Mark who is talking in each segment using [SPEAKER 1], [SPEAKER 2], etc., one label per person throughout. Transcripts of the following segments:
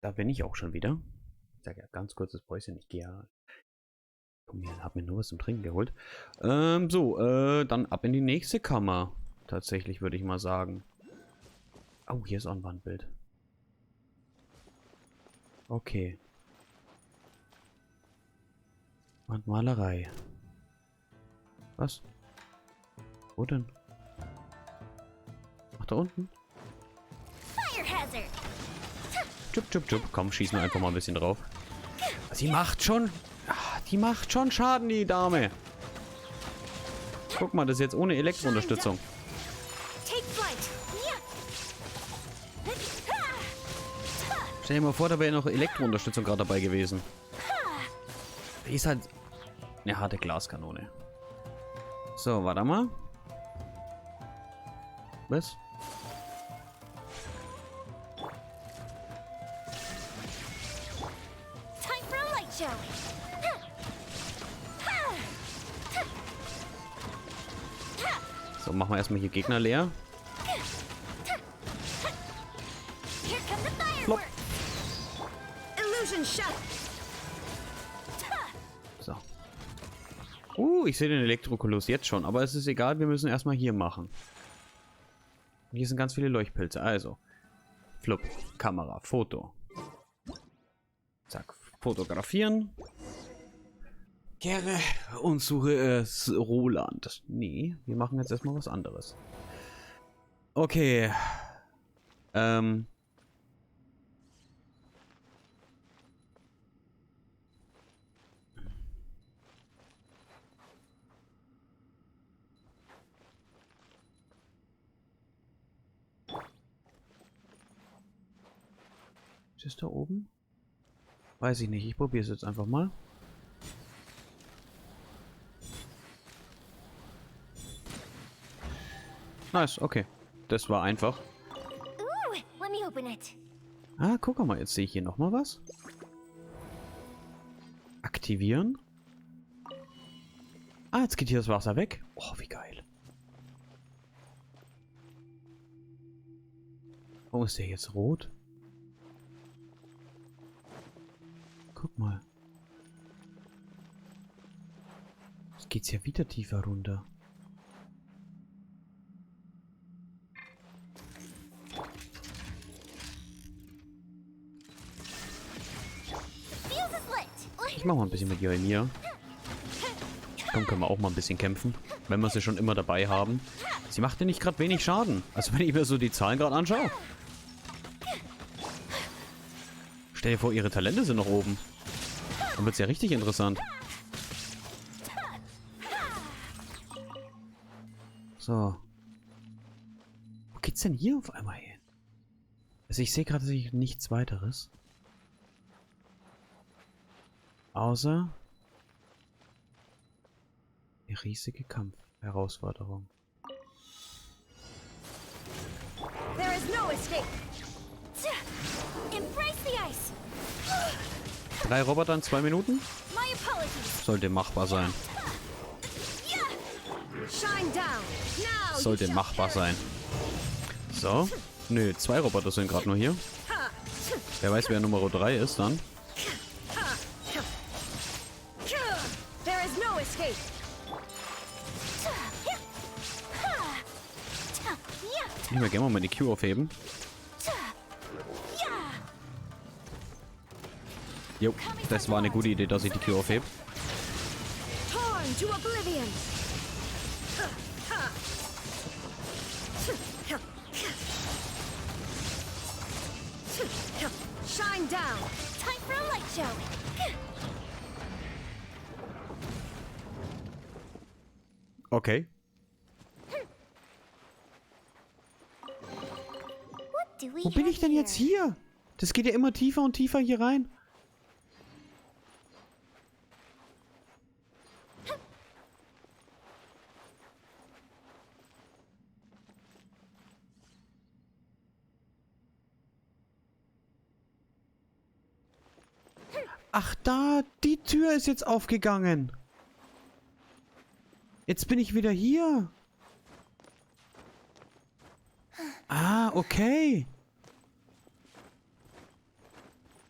[SPEAKER 1] Da bin ich auch schon wieder. Ich sage ja, ganz kurzes Päuschen. Ich gehe ja. Komm hier, hab mir nur was zum Trinken geholt. Dann ab in die nächste Kammer. Tatsächlich würde ich mal sagen. Oh, hier ist auch ein Wandbild. Okay. Wandmalerei. Was? Wo denn? Ach, da unten? Tschub. Komm, schießen wir einfach mal ein bisschen drauf. Sie macht schon... Ach, die macht schon Schaden, die Dame. Guck mal, das ist jetzt ohne Elektrounterstützung. Stell dir mal vor, da wäre noch Elektrounterstützung gerade dabei gewesen. Die ist halt eine harte Glaskanone. So, warte mal. Was? So, machen wir erstmal hier Gegner leer. Flop. So. Ich sehe den Elektrokoloss jetzt schon, aber es ist egal, wir müssen erstmal hier machen. Und hier sind ganz viele Leuchtpilze, also. Flop, Kamera, Foto. Zack, fotografieren. Kehre und suche Roland. Nee, wir machen jetzt erstmal was anderes. Okay. Ist es da oben? Weiß ich nicht. Ich probiere es jetzt einfach mal. Nice, okay. Das war einfach. Ah, guck mal, jetzt sehe ich hier nochmal was. Aktivieren. Ah, jetzt geht hier das Wasser weg. Oh, wie geil. Warum ist der jetzt rot? Guck mal. Jetzt geht's ja wieder tiefer runter. Ich mach mal ein bisschen mit Joemir. Komm, können wir auch mal ein bisschen kämpfen. Wenn wir sie schon immer dabei haben. Sie macht ja nicht gerade wenig Schaden. Also wenn ich mir so die Zahlen gerade anschaue. Stell dir vor, ihre Talente sind noch oben. Dann wird es ja richtig interessant. So. Wo geht's denn hier auf einmal hin? Also ich sehe gerade nichts weiteres. Außer eine riesige Kampfherausforderung.
[SPEAKER 2] There is no escape. Embrace the ice.
[SPEAKER 1] 3 Roboter in 2 Minuten?
[SPEAKER 2] My apologies.
[SPEAKER 1] Sollte machbar sein.
[SPEAKER 2] Shine down. Now
[SPEAKER 1] Sollte machbar sein. So. Nö, 2 Roboter sind gerade nur hier. Wer weiß, wer Nummer 3 ist dann.
[SPEAKER 2] There is no escape.
[SPEAKER 1] Ich will gerne mal meine Q aufheben. Jo, das war eine gute Idee, dass ich die Q aufhebe.
[SPEAKER 2] Torn to oblivion. Shine down. Time for a light show.
[SPEAKER 1] Okay. Wo bin ich denn jetzt hier? Das geht ja immer tiefer und tiefer hier rein. Ach da, die Tür ist jetzt aufgegangen. Jetzt bin ich wieder hier. Ah, okay.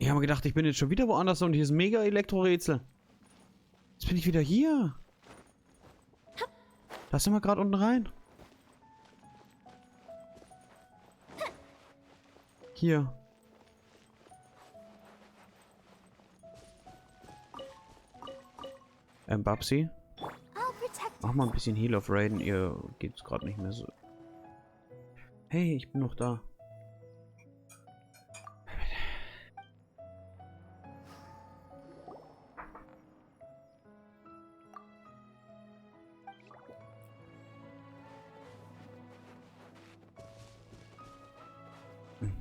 [SPEAKER 1] Ich habe mir gedacht, ich bin jetzt schon wieder woanders und hier ist ein mega Elektro-Rätsel. Jetzt bin ich wieder hier. Da sind wir gerade unten rein. Hier. Babsi. Mach mal ein bisschen Heal of Raiden. Ihr geht's gerade nicht mehr so. Hey, ich bin noch da.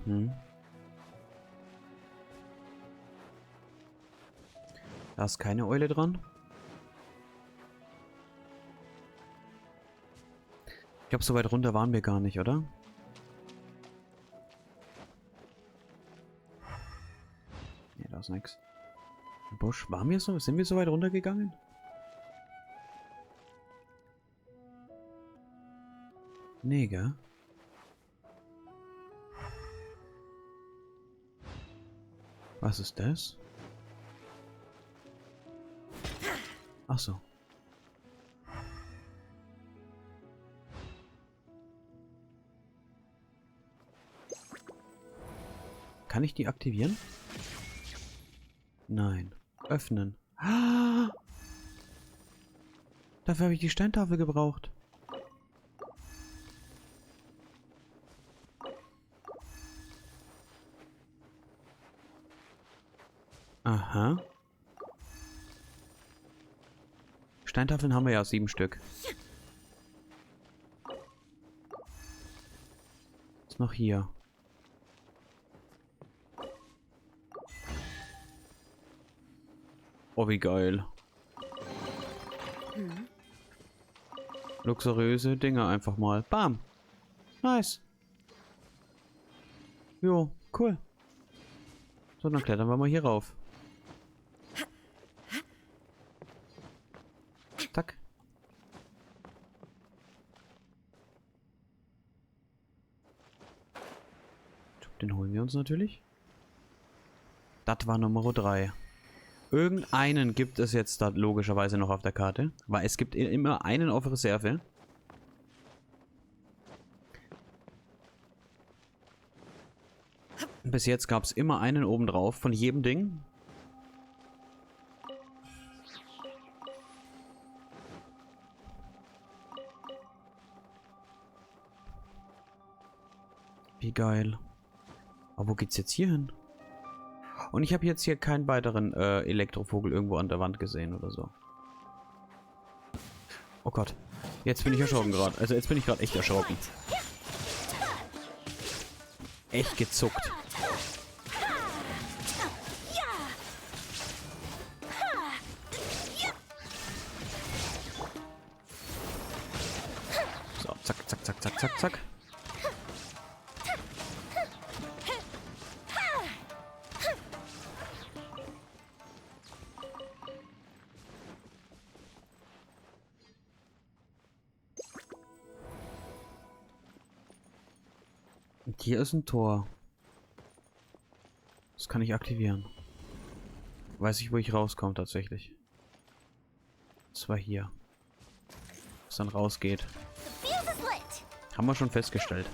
[SPEAKER 1] Mhm. Da ist keine Eule dran. Ich glaube, so weit runter waren wir gar nicht, oder? Ne, da ist nichts. Busch, waren wir so? Sind wir so weit runtergegangen? Nee, gell? Was ist das? Ach so. Kann ich die aktivieren? Nein. Öffnen. Ah! Dafür habe ich die Steintafel gebraucht. Aha. Steintafeln haben wir ja 7 Stück. Ist noch hier. Oh, wie geil. Luxuriöse Dinge einfach mal. Bam. Nice. Jo, cool. So, dann klettern wir mal hier rauf. Zack. Den holen wir uns natürlich. Das war Nummer 3. Irgendeinen gibt es jetzt da logischerweise noch auf der Karte. Weil es gibt immer einen auf Reserve. Bis jetzt gab es immer einen obendrauf von jedem Ding. Wie geil. Aber wo geht's jetzt hier hin? Und ich habe jetzt hier keinen weiteren Elektrovogel irgendwo an der Wand gesehen oder so. Oh Gott. Jetzt bin ich erschrocken gerade. Also jetzt bin ich gerade echt erschrocken. Echt gezuckt. So, zack, zack, zack, zack, zack, zack. Und hier ist ein Tor. Das kann ich aktivieren. Weiß ich, wo ich rauskomme tatsächlich. Das war hier. Was dann rausgeht. Haben wir schon festgestellt.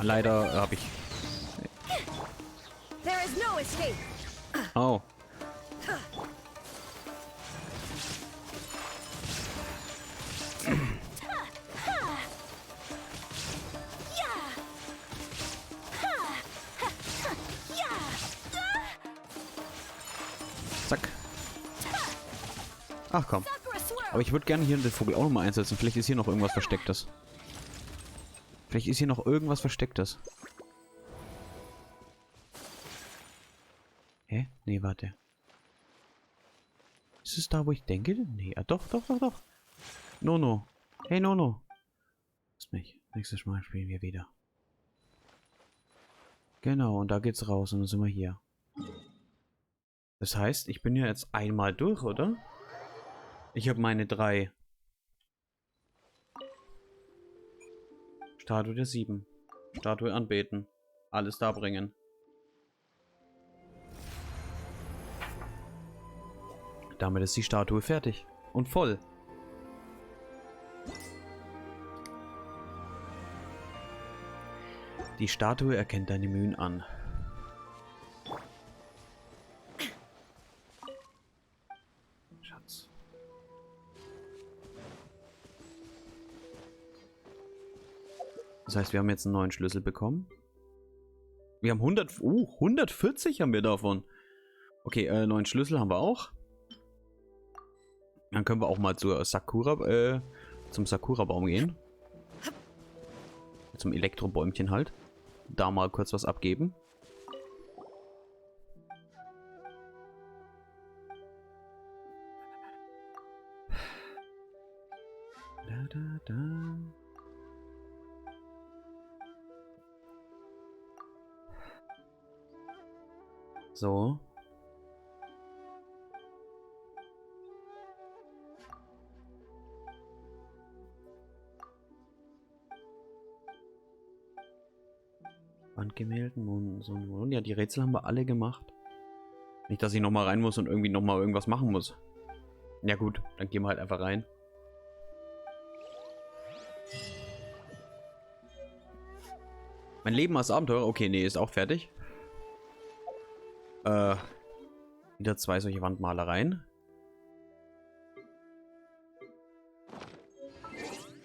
[SPEAKER 1] Leider habe ich... Oh. Zack. Ach komm. Aber ich würde gerne hier den Vogel auch nochmal einsetzen. Vielleicht ist hier noch irgendwas Verstecktes. Vielleicht ist hier noch irgendwas Verstecktes. Hä? Nee, warte. Ist es da, wo ich denke? Nee, doch, doch, doch, doch. Nono. Hey, Nono. Lass mich. Nächstes Mal spielen wir wieder. Genau, und da geht's raus und dann sind wir hier. Das heißt, ich bin ja jetzt einmal durch, oder? Ich habe meine 3. Statue der 7. Statue anbeten. Alles darbringen. Damit ist die Statue fertig. Und voll. Die Statue erkennt deine Mühen an. Schatz. Das heißt, wir haben jetzt einen neuen Schlüssel bekommen. Wir haben 140 haben wir davon. Okay, neuen Schlüssel haben wir auch. Dann können wir auch mal zur zum Sakura-Baum gehen. Zum Elektrobäumchen halt. Da mal kurz was abgeben. Da. So. Wandgemälden und so. Ja, die Rätsel haben wir alle gemacht. Nicht, dass ich nochmal rein muss und irgendwie nochmal irgendwas machen muss. Ja gut, dann gehen wir halt einfach rein. Mein Leben als Abenteurer. Okay, nee, ist auch fertig. Wieder 2 solche Wandmalereien.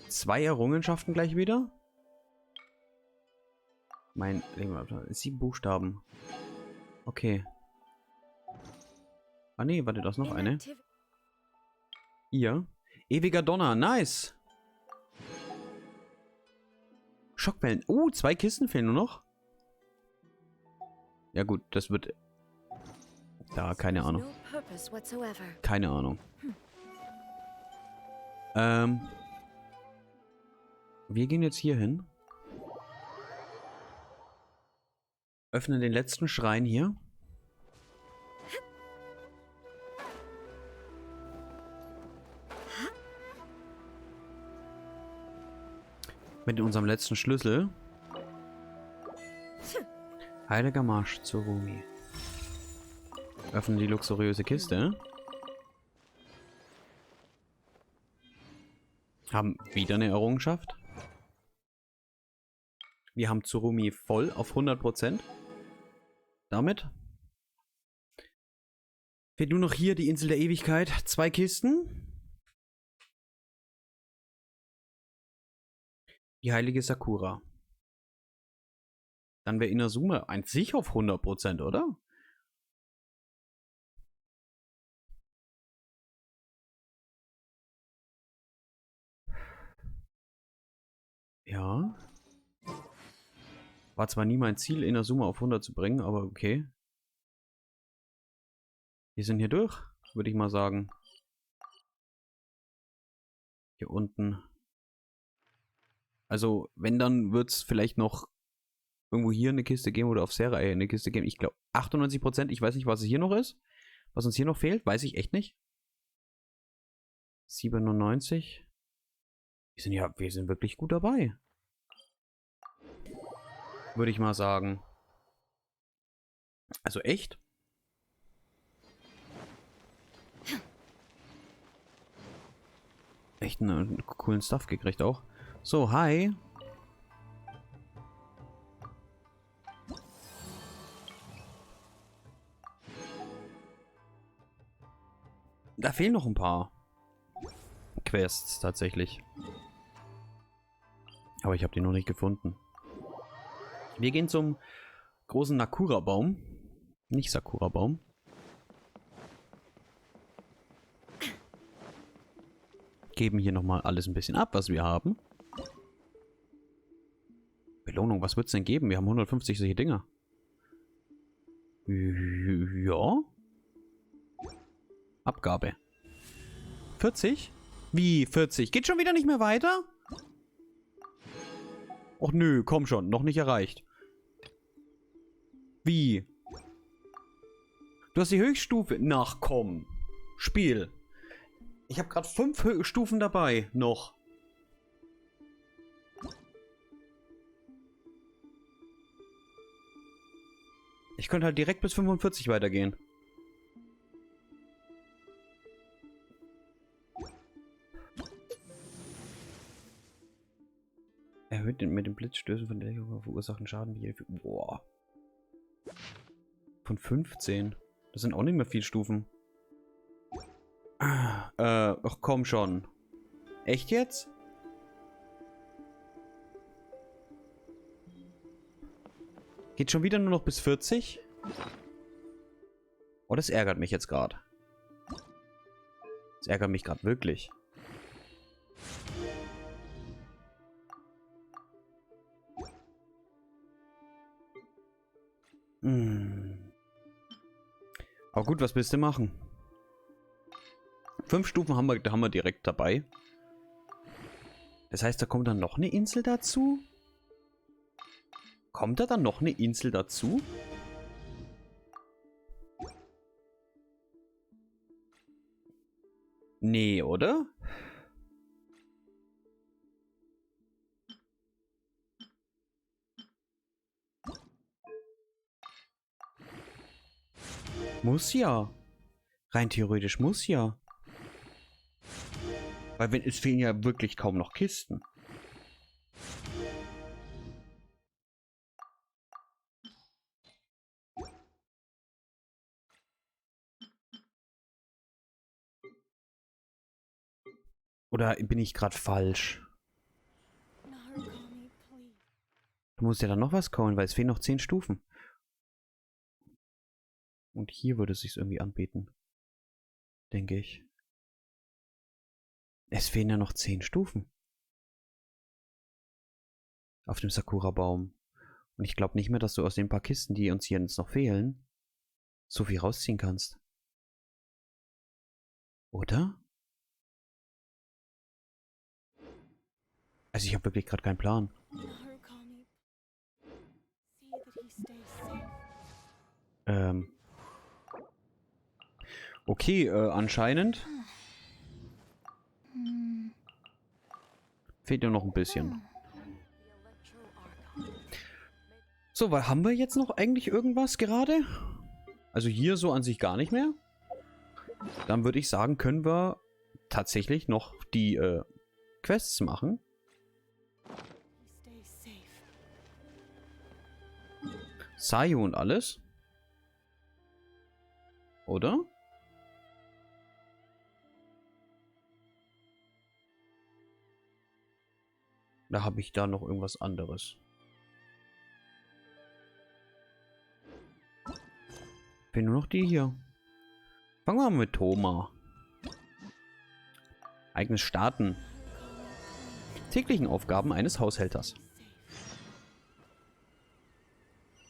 [SPEAKER 1] 2 Errungenschaften gleich wieder. Mein Leben 7 Buchstaben. Okay. Ah nee, warte, da ist noch eine. Hier. Ewiger Donner, nice. Schockwellen. 2 Kisten fehlen nur noch. Ja gut, das wird... Ja, keine Ahnung. Keine Ahnung. Wir gehen jetzt hier hin. Öffnen den letzten Schrein hier. Mit unserem letzten Schlüssel. Heiliger Marsch zur Rumi. Öffnen die luxuriöse Kiste. Haben wieder eine Errungenschaft. Wir haben Tsurumi voll auf 100%. Damit. Fehlt nur noch hier die Insel der Ewigkeit. 2 Kisten. Die heilige Sakura. Dann wäre Inazuma an sich auf 100%, oder? Ja. War zwar nie mein Ziel, Inazuma auf 100 zu bringen, aber okay. Wir sind hier durch, würde ich mal sagen. Hier unten. Also, wenn, dann wird es vielleicht noch irgendwo hier eine Kiste geben oder auf Serie eine Kiste geben. Ich glaube 98%. Ich weiß nicht, was es hier noch ist. Was uns hier noch fehlt, weiß ich echt nicht. 97. Wir sind wirklich gut dabei. Würde ich mal sagen. Also echt? Echt einen coolen Stuff gekriegt auch. So, hi. Da fehlen noch ein paar Quests tatsächlich. Aber ich habe die noch nicht gefunden. Wir gehen zum großen Nakura-Baum. Nicht Sakura-Baum. Geben hier nochmal alles ein bisschen ab, was wir haben. Belohnung, was wird es denn geben? Wir haben 150 solche Dinger. Ja. Abgabe. 40? Wie 40? Geht schon wieder nicht mehr weiter? Och nö, komm schon, noch nicht erreicht. Wie? Du hast die Höchststufe. Nach komm. Spiel. Ich habe gerade 5 Stufen dabei. Noch. Ich könnte halt direkt bis 45 weitergehen. mit den Blitzstößen von der verursachten Schaden wie boah. Von 15. Das sind auch nicht mehr viele Stufen. Ach komm schon. Echt jetzt? Geht schon wieder nur noch bis 40? Oh, das ärgert mich jetzt gerade. Das ärgert mich gerade wirklich. Aber gut, was willst du machen? 5 Stufen haben wir direkt dabei. Das heißt, da kommt dann noch eine Insel dazu? Kommt da dann noch eine Insel dazu? Nee, oder? Muss ja. Rein theoretisch muss ja. Weil es fehlen ja wirklich kaum noch Kisten. Oder bin ich gerade falsch? Du musst ja dann noch was kauen, weil es fehlen noch 10 Stufen. Und hier würde es sich irgendwie anbieten. Denke ich. Es fehlen ja noch 10 Stufen. Auf dem Sakura-Baum. Und ich glaube nicht mehr, dass du aus den paar Kisten, die uns hier jetzt noch fehlen, so viel rausziehen kannst. Oder? Also ich habe wirklich gerade keinen Plan. Okay, anscheinend fehlt ja noch ein bisschen. So, weil haben wir jetzt noch eigentlich irgendwas gerade? Also hier so an sich gar nicht mehr. Dann würde ich sagen, können wir tatsächlich noch die Quests machen. Sayu und alles. Oder? Da habe ich da noch irgendwas anderes. Fehlen nur noch die hier. Fangen wir mal mit Thoma. Eigenes Starten. Täglichen Aufgaben eines Haushälters.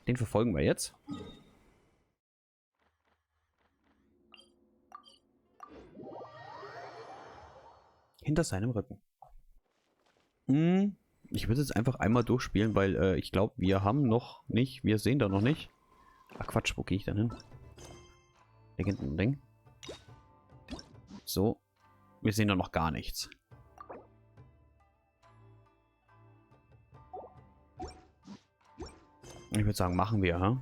[SPEAKER 1] Den verfolgen wir jetzt. Hinter seinem Rücken. Ich würde jetzt einfach einmal durchspielen, weil ich glaube, wir haben noch nicht, wir sehen da noch nicht. Ach Quatsch, wo gehe ich dann hin? Ding. So. Wir sehen da noch gar nichts. Ich würde sagen, machen wir, ha?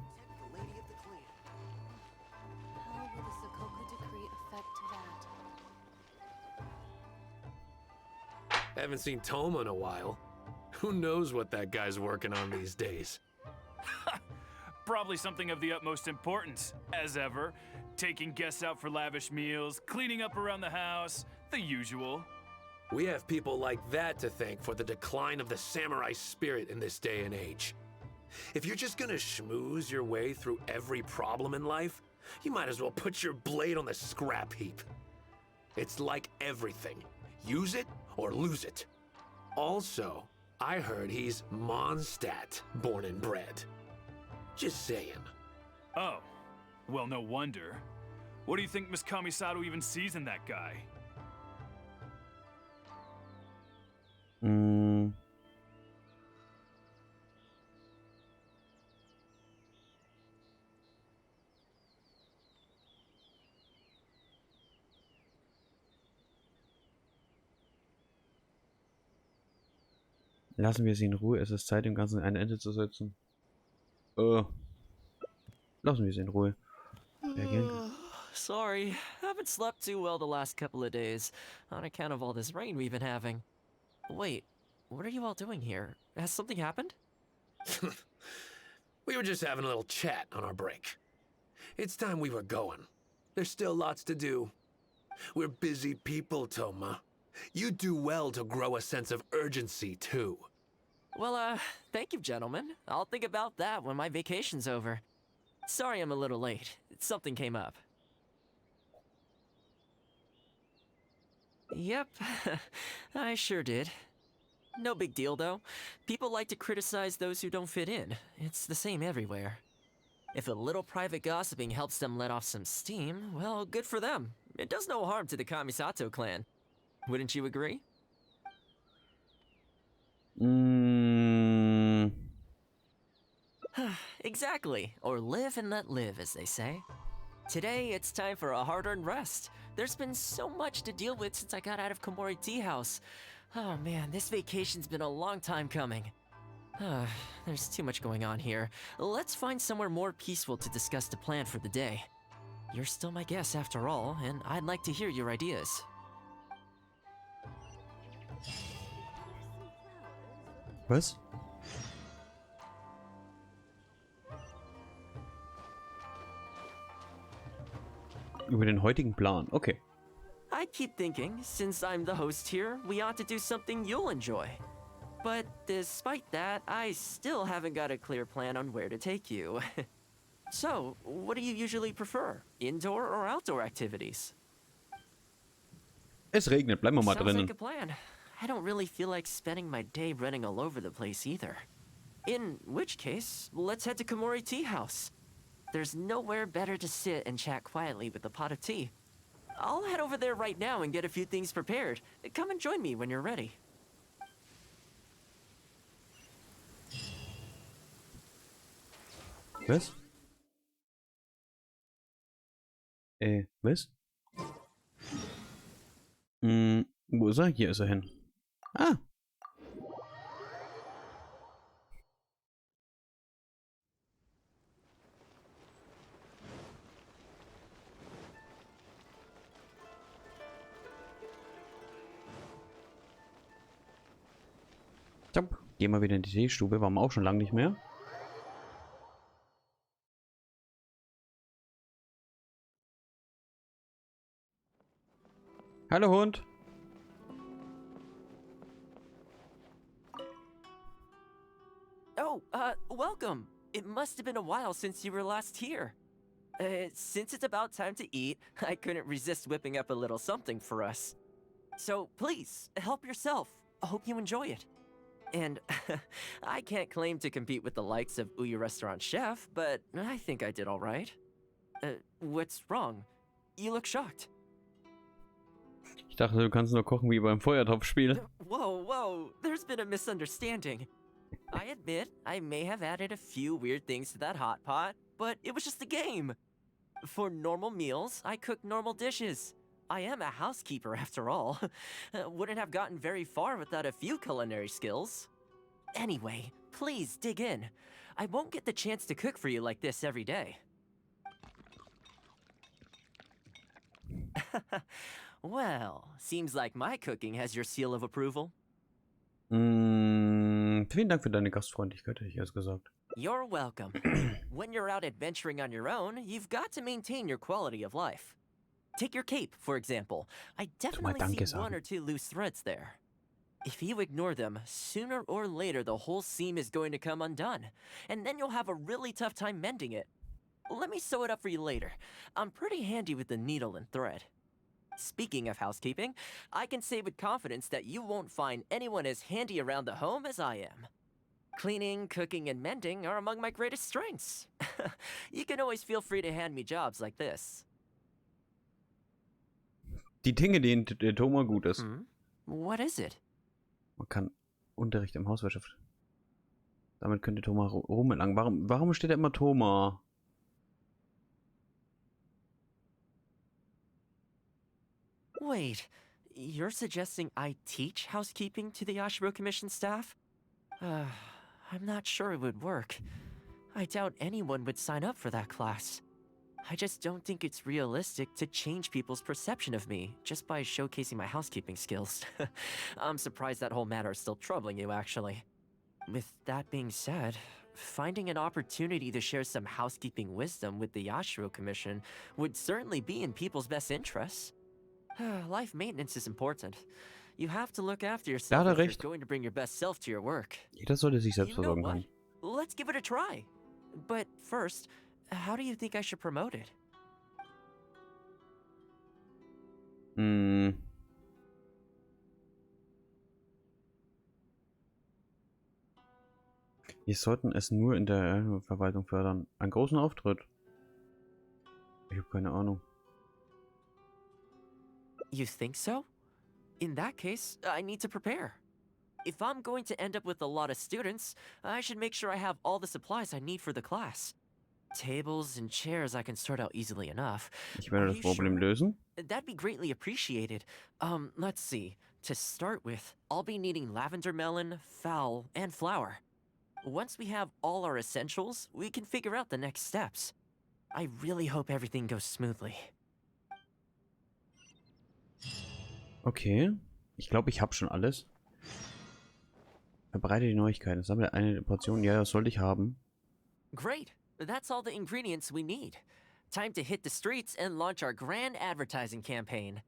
[SPEAKER 3] Haven't seen Toma in a while. Who knows what that guy's working on these days?
[SPEAKER 4] Probably something of the utmost importance, as ever. Taking guests out for lavish meals, cleaning up around the house, the usual.
[SPEAKER 3] We have people like that to thank for the decline of the samurai spirit in this day and age. If you're just gonna schmooze your way through every problem in life, you might as well put your blade on the scrap heap. It's like everything. Use it or lose it. Also, I heard he's Mondstadt, born and bred. Just saying.
[SPEAKER 4] Oh, well, no wonder. What do you think Miss Kamisato even sees in that guy?
[SPEAKER 1] Lassen wir sie in Ruhe. Es ist Zeit, dem Ganzen ein Ende zu setzen. Lassen wir sie in Ruhe.
[SPEAKER 5] Sorry, haven't slept too well the last couple of days on account of all this rain we've been having. Wait, what are you all doing here? Has something happened?
[SPEAKER 3] We were just having a little chat on our break. It's time we were going. There's still lots to do. We're busy people, Toma. You do well to grow a sense of urgency, too.
[SPEAKER 5] Well, thank you, gentlemen. I'll think about that when my vacation's over. Sorry I'm a little late. Something came up. Yep, I sure did. No big deal, though. People like to criticize those who don't fit in. It's the same everywhere. If a little private gossiping helps them let off some steam, well, good for them. It does no harm to the Kamisato clan. Wouldn't you agree? Exactly. Or live and let live, as they say. Today, it's time for a hard-earned rest. There's been so much to deal with since I got out of Komori Tea House. Oh man, this vacation's been a long time coming. There's too much going on here. Let's find somewhere more peaceful to discuss the plan for the day. You're still my guest after all, and I'd like to hear your ideas.
[SPEAKER 1] Was? Über den heutigen Plan. Okay.
[SPEAKER 5] I keep thinking, since I'm the host here, we ought to do something you'll enjoy. But despite that, I still haven't got a clear plan on where to take you. So, what do you usually prefer? Indoor or outdoor activities?
[SPEAKER 1] Es regnet, bleiben wir mal
[SPEAKER 5] Sounds
[SPEAKER 1] drinnen.
[SPEAKER 5] like a plan. I don't really feel like spending my day running all over the place either. In which case, let's head to Komori Tea House. There's nowhere better to sit and chat quietly with a pot of tea. I'll head over there right now and get a few things prepared. Come and join me when you're ready.
[SPEAKER 1] Was? Was? Wo ist er? Hier ist er hin. Ah! Gehen wir wieder in die Teestube, waren wir auch schon lange nicht mehr. Hallo Hund.
[SPEAKER 5] Oh, welcome. It must have been a while since you were last here. Since it's about time to eat, I couldn't resist whipping up a little something for us. So please, help yourself. I hope you enjoy it. And I can't claim to compete with the likes of Ouya Restaurant Chef, but I think I did all right. What's wrong? You look shocked.
[SPEAKER 1] Ich dachte, du kannst nur kochen wie beim Feuertopfspiel.
[SPEAKER 5] Whoa, there's been a misunderstanding. I admit, I may have added a few weird things to that hot pot, but it was just a game. For normal meals, I cook normal dishes. I am a housekeeper after all. Wouldn't have gotten very far without a few culinary skills. Anyway, please dig in. I won't get the chance to cook for you like this every day. Well, seems like my cooking has your seal of approval.
[SPEAKER 1] Vielen Dank für deine Gastfreundlichkeit, hätte ich erst gesagt.
[SPEAKER 5] You're welcome. When you're out adventuring on your own, you've got to maintain your quality of life. Take your cape, for example. I definitely see one or two loose threads there. If you ignore them, sooner or later the whole seam is going to come undone, and then you'll have a really tough time mending it. Let me sew it up for you later. I'm pretty handy with the needle and thread. Speaking of housekeeping, I can say with confidence that you won't find anyone as handy around the home as I am. Cleaning, cooking, and mending are among my greatest strengths. You can always feel free to hand me jobs like this.
[SPEAKER 1] Die Dinge, denen der Thomas gut ist.
[SPEAKER 5] What is it?
[SPEAKER 1] Man kann Unterricht im Hauswirtschaft. Damit könnte Thomas rumgelangen. Warum steht da immer Thomas?
[SPEAKER 5] Wait, you're suggesting I teach housekeeping to the Ashiro Commission staff? I'm not sure it would work. I doubt anyone would sign up for that class. I just don't think it's realistic to change people's perception of me just by showcasing my housekeeping skills. I'm surprised that whole matter is still troubling you, actually. With that being said, finding an opportunity to share some housekeeping wisdom with the Yashiro Commission would certainly be in people's best interests. Life maintenance is important. You have to look after yourself if you're going to bring your best self to your work.
[SPEAKER 1] Jeder sollte sich selbst
[SPEAKER 5] You know
[SPEAKER 1] versorgen
[SPEAKER 5] what?
[SPEAKER 1] können.
[SPEAKER 5] Let's give it a try. But first, how do you think I should promote it?
[SPEAKER 1] Hm. Wir sollten es nur in der Verwaltung fördern. Einen großen Auftritt. Ich habe keine Ahnung.
[SPEAKER 5] You think so? In that case, I need to prepare. If I'm going to end up with a lot of students, I should make sure I have all the supplies I need for the class. Tables and chairs I can sort out easily enough.
[SPEAKER 1] Ich werde das Problem lösen.
[SPEAKER 5] That'd be greatly appreciated. Let's see. To start with, I'll be needing lavender melon, fowl, and flour. Once we have all our essentials, we can figure out the next steps. I really hope everything goes smoothly.
[SPEAKER 1] Okay. Ich glaube, ich habe schon alles. Verbreite die Neuigkeiten. Sammle eine Portion. Ja, das sollte ich haben.
[SPEAKER 5] Great. That's all the ingredients we need. Time to hit the streets and launch our grand advertising campaign.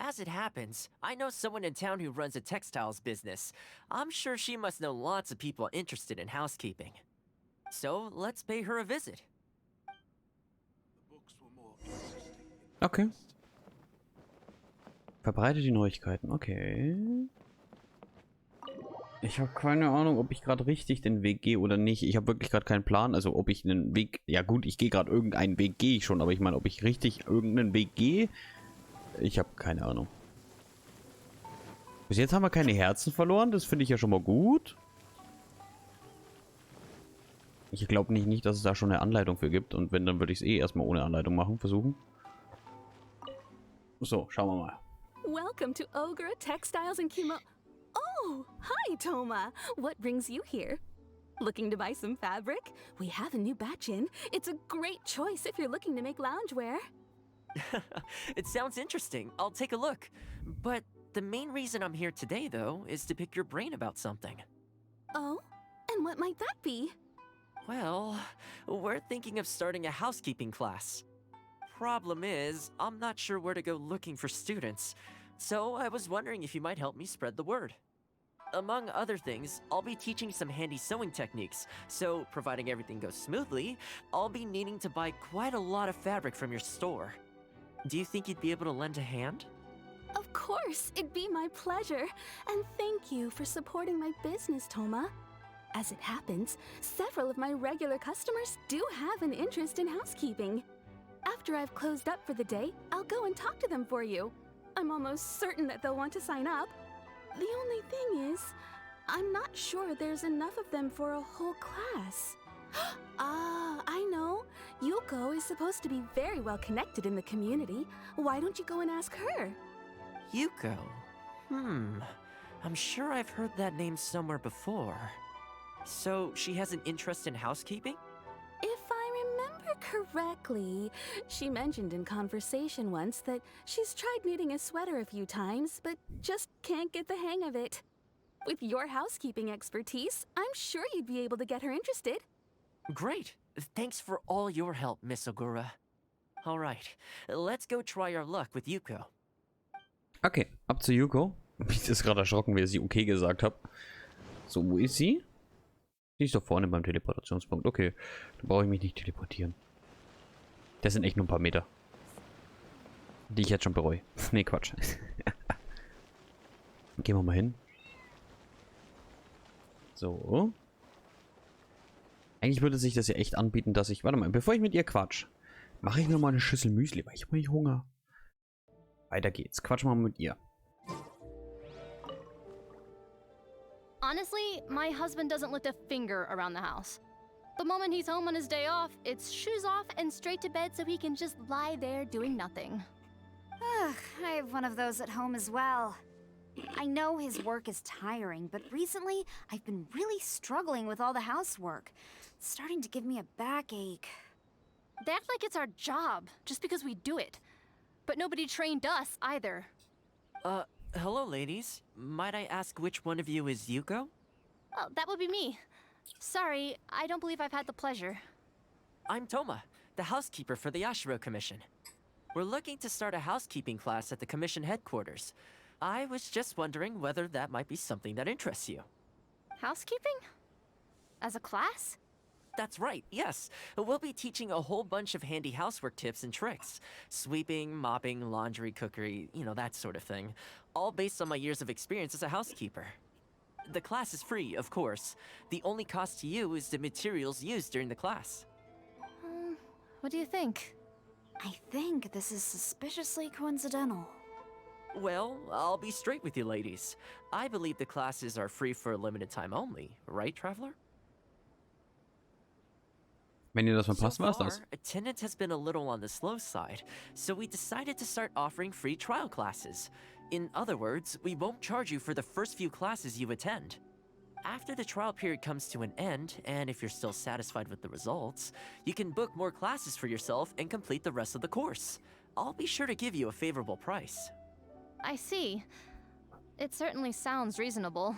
[SPEAKER 5] As it happens, I know someone in town who runs a textiles business. I'm sure she must know lots of people interested in housekeeping. So, let's pay her a visit.
[SPEAKER 1] Okay. Verbreite die Neuigkeiten. Okay. Ich habe keine Ahnung, ob ich gerade richtig den Weg gehe oder nicht. Ich habe wirklich gerade keinen Plan. Also ob ich einen Weg... Ja gut, ich gehe gerade irgendeinen Weg, gehe ich schon. Aber ich meine, ob ich richtig irgendeinen Weg gehe... Ich habe keine Ahnung. Bis jetzt haben wir keine Herzen verloren. Das finde ich ja schon mal gut. Ich glaube nicht, dass es da schon eine Anleitung für gibt. Und wenn, dann würde ich es eh erstmal ohne Anleitung machen, versuchen. So, schauen wir mal.
[SPEAKER 2] Welcome to Ogre Textiles and Kimo. Oh, hi, Toma. What brings you here? Looking to buy some fabric? We have a new batch in. It's a great choice if you're looking to make loungewear.
[SPEAKER 5] It sounds interesting. I'll take a look. But the main reason I'm here today, though, is to pick your brain about something.
[SPEAKER 2] Oh? And what might that be?
[SPEAKER 5] Well, we're thinking of starting a housekeeping class. Problem is, I'm not sure where to go looking for students. So I was wondering if you might help me spread the word. Among other things, I'll be teaching some handy sewing techniques, so providing everything goes smoothly, I'll be needing to buy quite a lot of fabric from your store. Do you think you'd be able to lend a hand?
[SPEAKER 2] Of course, it'd be my pleasure. And thank you for supporting my business, Toma. As it happens, several of my regular customers do have an interest in housekeeping. After I've closed up for the day, I'll go and talk to them for you. I'm almost certain that they'll want to sign up. The only thing is, I'm not sure there's enough of them for a whole class. Ah, I know. Yuko is supposed to be very well connected in the community. Why don't you go and ask her?
[SPEAKER 5] Yuko? I'm sure I've heard that name somewhere before. So, she has an interest in housekeeping?
[SPEAKER 2] If I remember correctly, she mentioned in conversation once that she's tried knitting a sweater a few times, but just can't get the hang of it. With your housekeeping expertise, I'm sure you'd be able to get her interested.
[SPEAKER 5] Great. Thanks for all your help, Miss Ogura. Alright, let's go try our luck with Yuko.
[SPEAKER 1] Okay, ab zu Yuko. Ich ist gerade erschrocken, wie sie okay gesagt habe. So, wo ist sie? Die ist doch vorne beim Teleportationspunkt. Okay, da brauche ich mich nicht teleportieren. Das sind echt nur ein paar Meter. Die ich jetzt schon bereue. Nee, Quatsch. Gehen wir mal hin. So. Eigentlich würde sich das ja echt anbieten, dass ich... Warte mal, bevor ich mit ihr quatsch, mache ich mir mal eine Schüssel Müsli, weil ich habe nicht Hunger. Weiter geht's. Quatsch mal mit ihr.
[SPEAKER 6] Honestly, my husband doesn't lift a finger around the house. The moment he's home on his day off, it's shoes off and straight to bed so he can just lie there doing nothing.
[SPEAKER 7] Ugh, I have one of those at home as well. I know his work is tiring, but recently I've been really struggling with all the housework. It's starting to give me a backache.
[SPEAKER 6] They act like it's our job, just because we do it. But nobody trained us, either.
[SPEAKER 5] Hello, ladies. Might I ask which one of you is Yuko?
[SPEAKER 6] Oh, that would be me. Sorry, I don't believe I've had the pleasure.
[SPEAKER 5] I'm Toma, the housekeeper for the Yashiro Commission. We're looking to start a housekeeping class at the Commission headquarters. I was just wondering whether that might be something that interests you.
[SPEAKER 6] Housekeeping? As a class?
[SPEAKER 5] That's right, yes. We'll be teaching a whole bunch of handy housework tips and tricks. Sweeping, mopping, laundry, cookery, that sort of thing. All based on my years of experience as a housekeeper. The class is free, of course. The only cost to you is the materials used during the class.
[SPEAKER 6] What do you think?
[SPEAKER 7] I think this is suspiciously coincidental.
[SPEAKER 5] Well, I'll be straight with you ladies. I believe the classes are free for a limited time only, right, Traveler?
[SPEAKER 1] Wenn ihr das verpasst,
[SPEAKER 5] So
[SPEAKER 1] war's
[SPEAKER 5] far,
[SPEAKER 1] das.
[SPEAKER 5] attendance has been a little on the slow side, so we decided to start offering free trial classes. In other words, we won't charge you for the first few classes you attend. After the trial period comes to an end, and if you're still satisfied with the results, you can book more classes for yourself and complete the rest of the course. I'll be sure to give you a favorable price.
[SPEAKER 6] I see. It certainly sounds reasonable.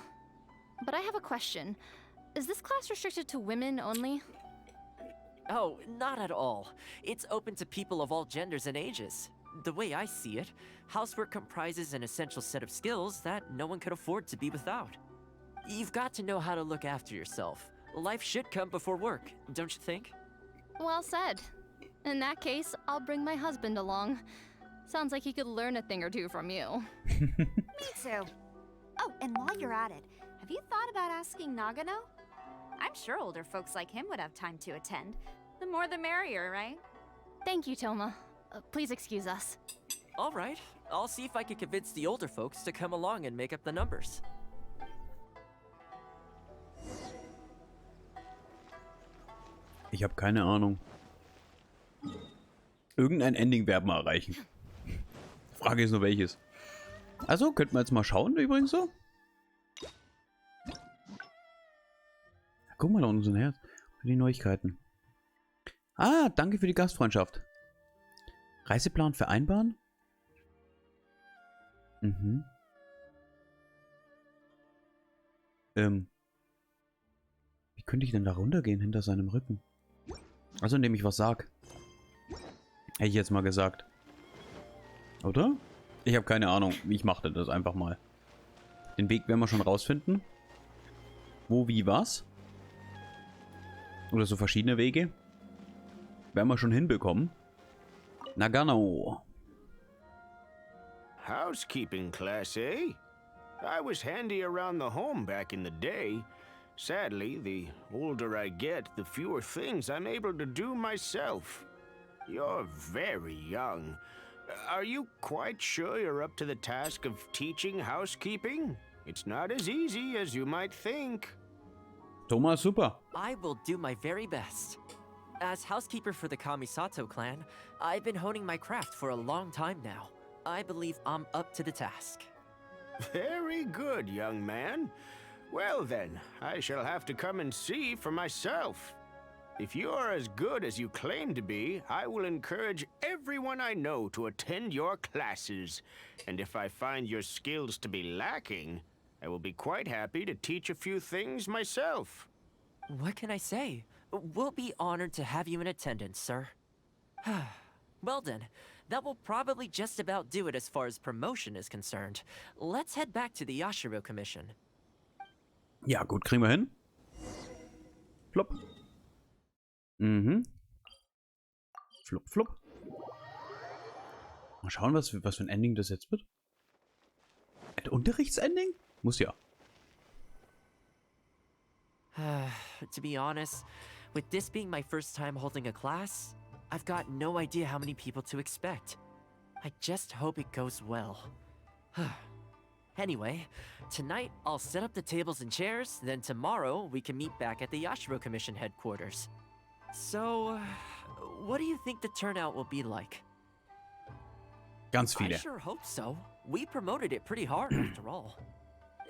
[SPEAKER 6] But I have a question. Is this class restricted to women only?
[SPEAKER 5] Oh, not at all. It's open to people of all genders and ages. The way I see it, housework comprises an essential set of skills that no one could afford to be without. You've got to know how to look after yourself. Life should come before work, don't you think?
[SPEAKER 6] Well said. In that case, I'll bring my husband along. Sounds like he could learn a thing or two from you.
[SPEAKER 7] Me too. Oh, and while you're at it, have you thought about asking Nagano? I'm sure older folks like him would have time to attend. The more the merrier, right?
[SPEAKER 6] Thank you, Toma. Please excuse us.
[SPEAKER 5] All right, I'll see if I can convince the older folks to come along and make up the numbers.
[SPEAKER 1] Ich habe keine Ahnung. Irgendein Ending werden wir erreichen. Die Frage ist nur welches. Also, könnten wir jetzt mal schauen übrigens so. Guck mal da unten so ein Herz. Die Neuigkeiten. Ah, danke für die Gastfreundschaft. Reiseplan vereinbaren? Mhm. Wie könnte ich denn da runtergehen hinter seinem Rücken? Also indem ich was sag. Hätte ich jetzt mal gesagt. Oder? Ich habe keine Ahnung. Ich machte das einfach mal. Den Weg werden wir schon rausfinden. Wo, wie, was? Oder so verschiedene Wege. Werden wir schon hinbekommen. Nagano.
[SPEAKER 8] Housekeeping class, eh? I was handy around the home back in the day. Sadly, the older I get, the fewer things I'm able to do myself. You're very young. Are you quite sure you're up to the task of teaching housekeeping? It's not as easy as you might think.
[SPEAKER 1] Thomas, super.
[SPEAKER 5] I will do my very best. As housekeeper for the Kamisato clan, I've been honing my craft for a long time now. I believe I'm up to the task.
[SPEAKER 8] Very good, young man. Well then, I shall have to come and see for myself. If you're as good as you claim to be, I will encourage everyone I know to attend your classes. And if I find your skills to be lacking, I will be quite happy to teach a few things myself.
[SPEAKER 5] What can I say? We'll be honored to have you in attendance, sir. Well then, that will probably just about do it as far as promotion is concerned. Let's head back to the Yashiro Commission.
[SPEAKER 1] Ja, gut, kriegen wir hin. Flop. Mhm. Flop, flop. Mal schauen, was für ein Ending das jetzt wird. Ein Unterrichtsending? Muss ja.
[SPEAKER 5] To be honest, with this being my first time holding a class, I've got no idea how many people to expect. I just hope it goes well. Anyway, tonight I'll set up the tables and chairs, then tomorrow we can meet back at the Yashiro Commission headquarters. So, what do you think the turnout will be like?
[SPEAKER 1] Ganz viele.
[SPEAKER 5] I sure hope so. We promoted it pretty hard after all.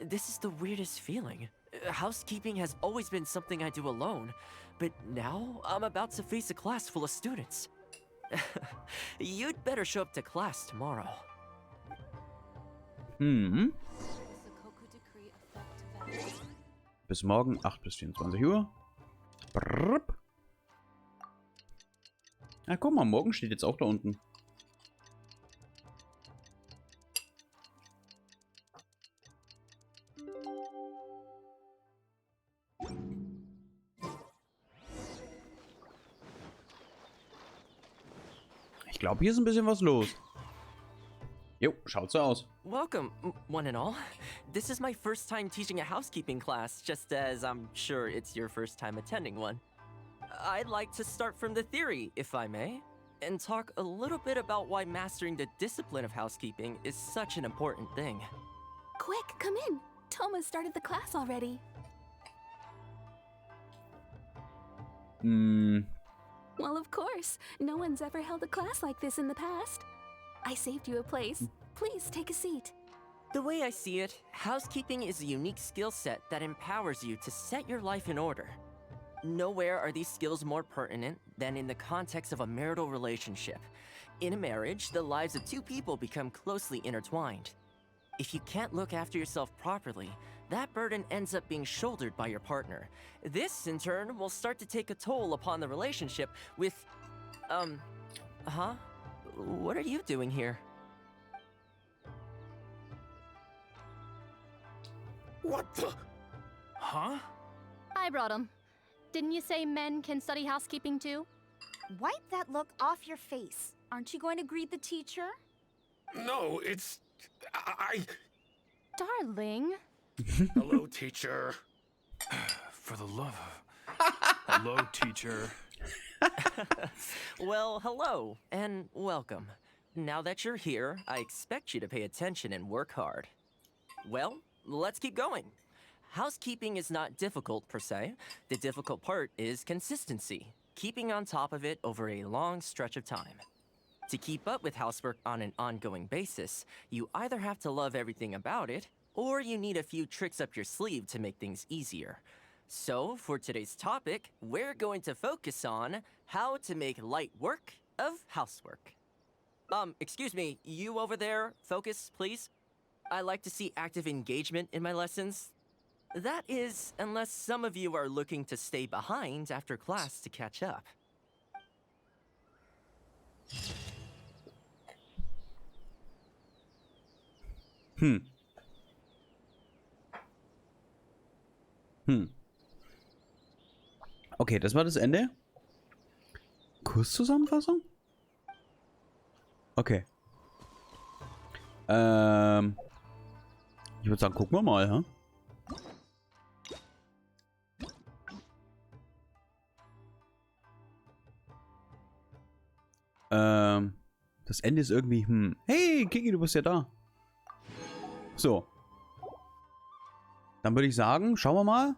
[SPEAKER 5] This is the weirdest feeling. Housekeeping has always been something I do alone, but now I'm about to face a class full of students. You'd better show up to class tomorrow.
[SPEAKER 1] Hm. Bis morgen, 8 bis 24 Uhr. Brrrp. Ah, guck mal, morgen steht jetzt auch da unten. Ich glaube, hier ist ein bisschen was los. Jo, schaut so aus.
[SPEAKER 5] Welcome, one and all. This is my first time teaching a housekeeping class, just as I'm sure it's your first time attending one. I'd like to start from the theory, if I may, and talk a little bit about why mastering the discipline of housekeeping is such an important thing.
[SPEAKER 2] Quick, come in. Toma started the class already. Well, of course. No one's ever held a class like this in the past. I saved you a place. Please take a seat.
[SPEAKER 5] The way I see it, housekeeping is a unique skill set that empowers you to set your life in order. Nowhere are these skills more pertinent than in the context of a marital relationship. In a marriage, the lives of two people become closely intertwined. If you can't look after yourself properly, that burden ends up being shouldered by your partner. This, in turn, will start to take a toll upon the relationship with... What are you doing here?
[SPEAKER 3] What the?
[SPEAKER 4] Huh?
[SPEAKER 6] I brought him. Didn't you say men can study housekeeping too?
[SPEAKER 7] Wipe that look off your face. Aren't you going to greet the teacher?
[SPEAKER 3] No, it's... I...
[SPEAKER 6] Darling.
[SPEAKER 3] Hello, teacher.
[SPEAKER 4] For the love of... Hello, teacher.
[SPEAKER 5] Well, hello, and welcome. Now that you're here, I expect you to pay attention and work hard. Well, let's keep going. Housekeeping is not difficult per se. The difficult part is consistency, keeping on top of it over a long stretch of time. To keep up with housework on an ongoing basis, you either have to love everything about it, or you need a few tricks up your sleeve to make things easier. So, for today's topic, we're going to focus on how to make light work of housework. Excuse me, you over there, focus, please. I like to see active engagement in my lessons. That is, unless some of you are looking to stay behind after class to catch up.
[SPEAKER 1] Okay, das war das Ende. Kurszusammenfassung? Okay. Ich würde sagen, gucken wir mal, hä? Das Ende ist irgendwie, Hey, Kiki, du bist ja da. So. Dann würde ich sagen, schauen wir mal.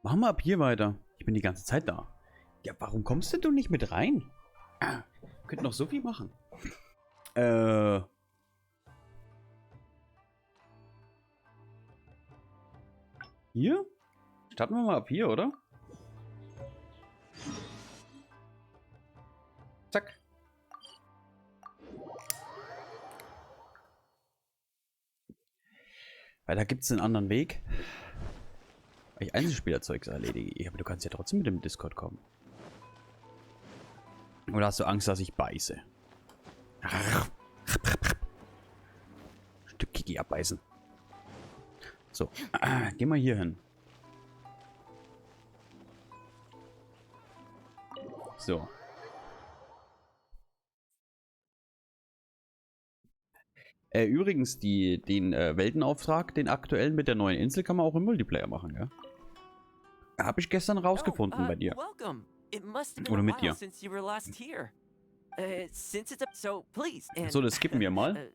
[SPEAKER 1] Machen wir ab hier weiter. Ich bin die ganze Zeit da. Ja, warum kommst denn du nicht mit rein? Wir könnten noch so viel machen. Hier? Starten wir mal ab hier, oder? Zack. Weil da gibt es einen anderen Weg. Weil ich Einzelspielerzeugs erledige. Ja, aber du kannst ja trotzdem mit dem Discord kommen. Oder hast du Angst, dass ich beiße? Stück Kiki abbeißen. So, geh mal hier hin. So. Übrigens, den Weltenauftrag, den aktuellen mit der neuen Insel, kann man auch im Multiplayer machen, ja? Habe ich gestern rausgefunden bei dir. Oder mit dir. So, das skippen wir mal.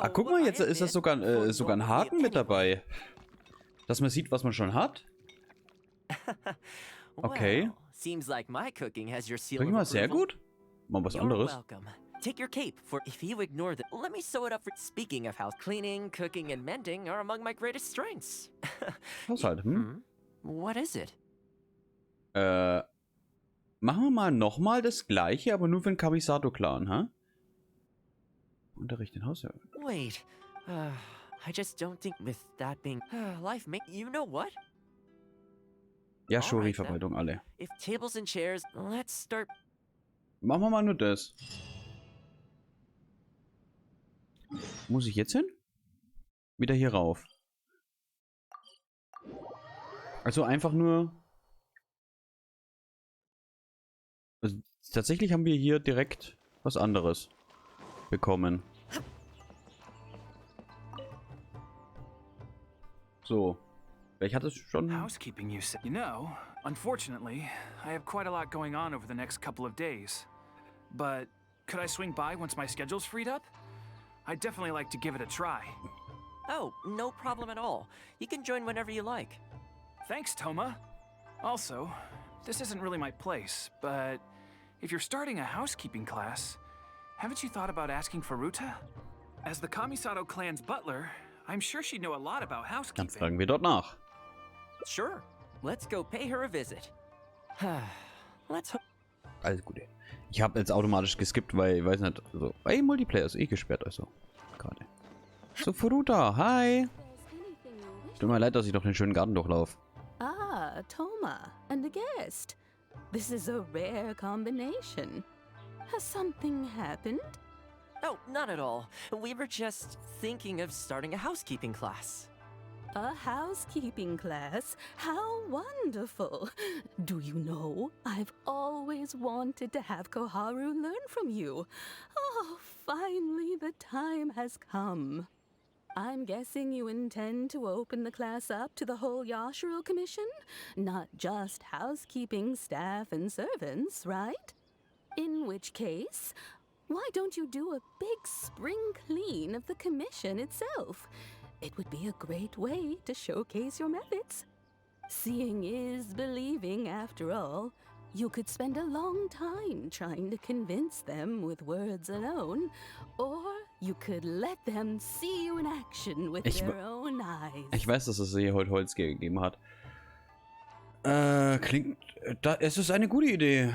[SPEAKER 1] Ah, guck mal, jetzt ist das sogar ein Haken mit dabei. Dass man sieht, was man schon hat. Okay.
[SPEAKER 5] Well, seems like my cooking has your seal
[SPEAKER 1] Sag ich
[SPEAKER 5] of
[SPEAKER 1] mal, sehr
[SPEAKER 5] approval.
[SPEAKER 1] gut. Mal was
[SPEAKER 5] You're
[SPEAKER 1] anderes.
[SPEAKER 5] welcome. Take your cape, for if you ignore the... Let me sew it up for... Speaking of house, cleaning, cooking, and mending are among my greatest strengths.
[SPEAKER 1] Haushalt,
[SPEAKER 5] What is it?
[SPEAKER 1] Machen wir mal nochmal das gleiche, aber nur für den Kamisato-Clan, ha? Unterricht in Haushalt.
[SPEAKER 5] Wait, I just don't think with that being... life make... You know what?
[SPEAKER 1] Ja,
[SPEAKER 5] Alright,
[SPEAKER 1] Shuri-Verwaltung, alle.
[SPEAKER 5] If tables and chairs, let's start...
[SPEAKER 1] Machen wir mal nur das. Muss ich jetzt hin? Wieder hier rauf. Also einfach nur... Also tatsächlich haben wir hier direkt was anderes bekommen. So. Vielleicht hat es schon...
[SPEAKER 4] Housekeeping, you said. You know, unfortunately, I have quite a lot going on over the next couple of days. But could I swing by once my schedule's freed up? I'd definitely like to give it a try.
[SPEAKER 5] Oh, no problem at all. You can join whenever you like.
[SPEAKER 4] Thanks, Toma. Also, this isn't really my place, but if you're starting a housekeeping class, haven't you thought about asking for Ruta? As the Kamisato clan's butler, I'm sure she'd know a lot about
[SPEAKER 1] Dann
[SPEAKER 4] housekeeping.
[SPEAKER 1] fragen wir dort nach.
[SPEAKER 5] Sure. Let's go pay her a visit. Let's hope...
[SPEAKER 1] Alles Gute. Ich habe jetzt automatisch geskippt, weil ich weiß nicht, so, ey, Multiplayer ist eh gesperrt, also gerade. So, Furuta, hi. Tut mir leid, dass ich doch den schönen Garten durchlaufe.
[SPEAKER 2] Ah, Toma, and a guest. This is a rare combination. Has something happened?
[SPEAKER 5] Oh, not at all. We were just thinking of starting a housekeeping class.
[SPEAKER 2] A housekeeping class? How wonderful! Do you know, I've always wanted to have Koharu learn from you. Oh, finally the time has come. I'm guessing you intend to open the class up to the whole Yashiro Commission? Not just housekeeping staff and servants, right? In which case, why don't you do a big spring clean of the commission itself? It would be a great way to showcase your methods. Seeing is believing, after all. You could spend a long time trying to convince them with words alone, or you could let them see you in action with their own eyes.
[SPEAKER 1] Ich weiß, dass es hier heute Holz gegeben hat. Klingt... es ist eine gute Idee,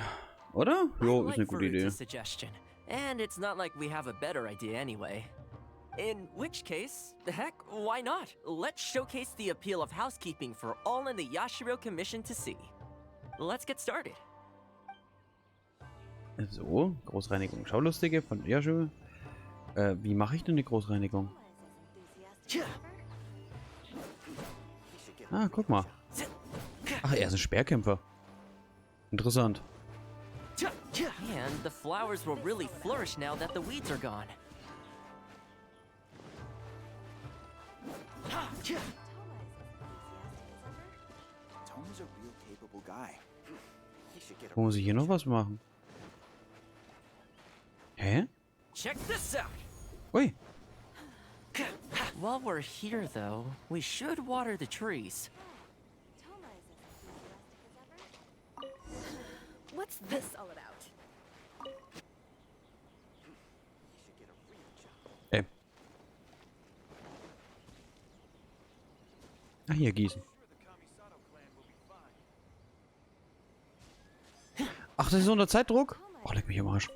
[SPEAKER 1] oder? Jo, ist eine gute Idee.
[SPEAKER 5] Suggestion. And it's not like we have a better idea anyway. In which case, heck, why not? Let's showcase the appeal of housekeeping for all in the Yashiro Commission to see. Let's get started.
[SPEAKER 1] So, Großreinigung. Schaulustige von Yashiro. Wie mache ich denn eine Großreinigung? Ah, guck mal. Ach, er ist ein Speerkämpfer. Interessant.
[SPEAKER 5] And the flowers will really flourish now that the weeds are gone.
[SPEAKER 9] Toma's a real capable guy.
[SPEAKER 1] Wo muss ich hier noch was machen? Hä?
[SPEAKER 5] Check this out.
[SPEAKER 1] Ui.
[SPEAKER 5] While we're here, though, we should water the trees.
[SPEAKER 2] What's this all about?
[SPEAKER 1] Ah, hier gießen. Ach, das ist unter Zeitdruck? Oh, leck mich am Arsch.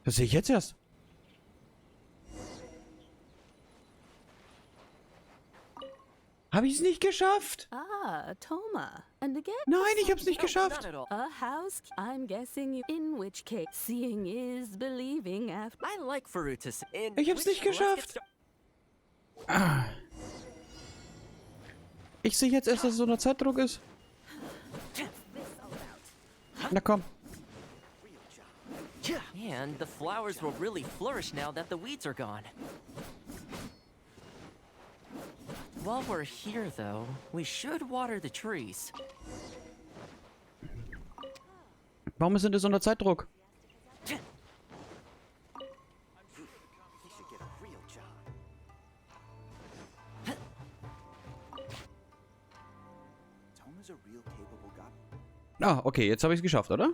[SPEAKER 1] Das sehe ich jetzt erst. Habe ich es nicht geschafft?
[SPEAKER 2] Ah, Toma, and again.
[SPEAKER 1] Nein, ich habe es nicht geschafft.
[SPEAKER 5] Not at all.
[SPEAKER 2] A house, I'm guessing you, in which case, seeing is believing after.
[SPEAKER 5] I like Furuta.
[SPEAKER 1] Ich hab's nicht geschafft. Ich sehe jetzt erst, dass es unter Zeitdruck ist. Na komm.
[SPEAKER 5] And the flowers will really flourish now that the weeds are gone. While we're here, though, we should water the trees.
[SPEAKER 1] Warum sind es unter Zeitdruck?
[SPEAKER 9] Tome's a real capable guy.
[SPEAKER 1] Ah, okay, jetzt habe ich es geschafft, oder?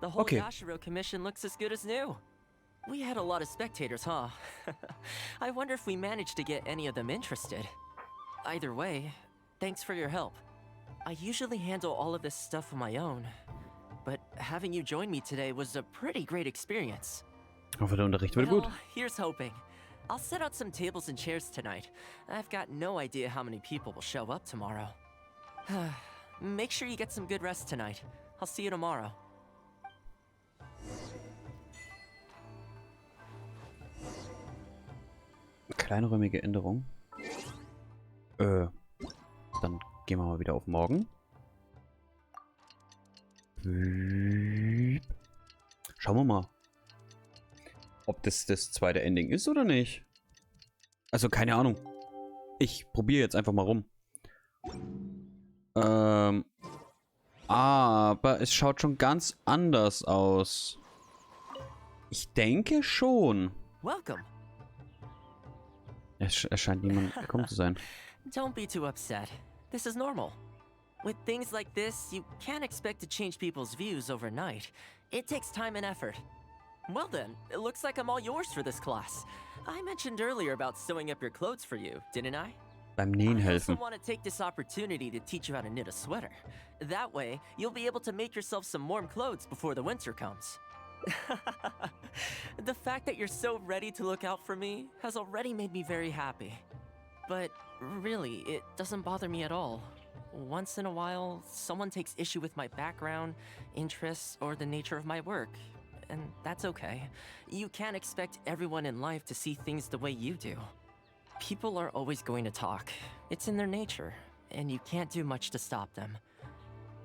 [SPEAKER 5] The whole
[SPEAKER 1] Okay.
[SPEAKER 5] Yashiro commission looks as good as new. We had a lot of spectators, huh? I wonder if we managed to get any of them interested. Either way, thanks for your help. I usually handle all of this stuff on my own, but having you join me today was a pretty great experience.
[SPEAKER 1] Ich hoffe, der Unterricht wird gut.
[SPEAKER 5] Well, here's hoping. I'll set out some tables and chairs tonight. I've got no idea how many people will show up tomorrow. Make sure you get some good rest tonight. I'll see you tomorrow.
[SPEAKER 1] Kleinräumige Änderung. Dann gehen wir mal wieder auf morgen. Schauen wir mal, ob das zweite Ending ist oder nicht. Also keine Ahnung. Ich probiere jetzt einfach mal rum. Aber es schaut schon ganz anders aus. Ich denke schon.
[SPEAKER 5] Welcome.
[SPEAKER 1] Es scheint niemand gekommen zu sein.
[SPEAKER 5] Don't be too upset. This is normal. With things like this, you can't expect to change people's views overnight. It takes time and effort. Well then, it looks like I'm all yours for this class. I mentioned earlier about sewing up your clothes for you, didn't I?
[SPEAKER 1] Beim Nähen helfen.
[SPEAKER 5] I also want to take this opportunity to teach you how to knit a sweater. That way, you'll be able to make yourself some warm clothes before the winter comes. The fact that you're so ready to look out for me has already made me very happy. But really, it doesn't bother me at all. Once in a while, someone takes issue with my background, interests, or the nature of my work. And that's okay. You can't expect everyone in life to see things the way you do. People are always going to talk. It's in their nature, and you can't do much to stop them.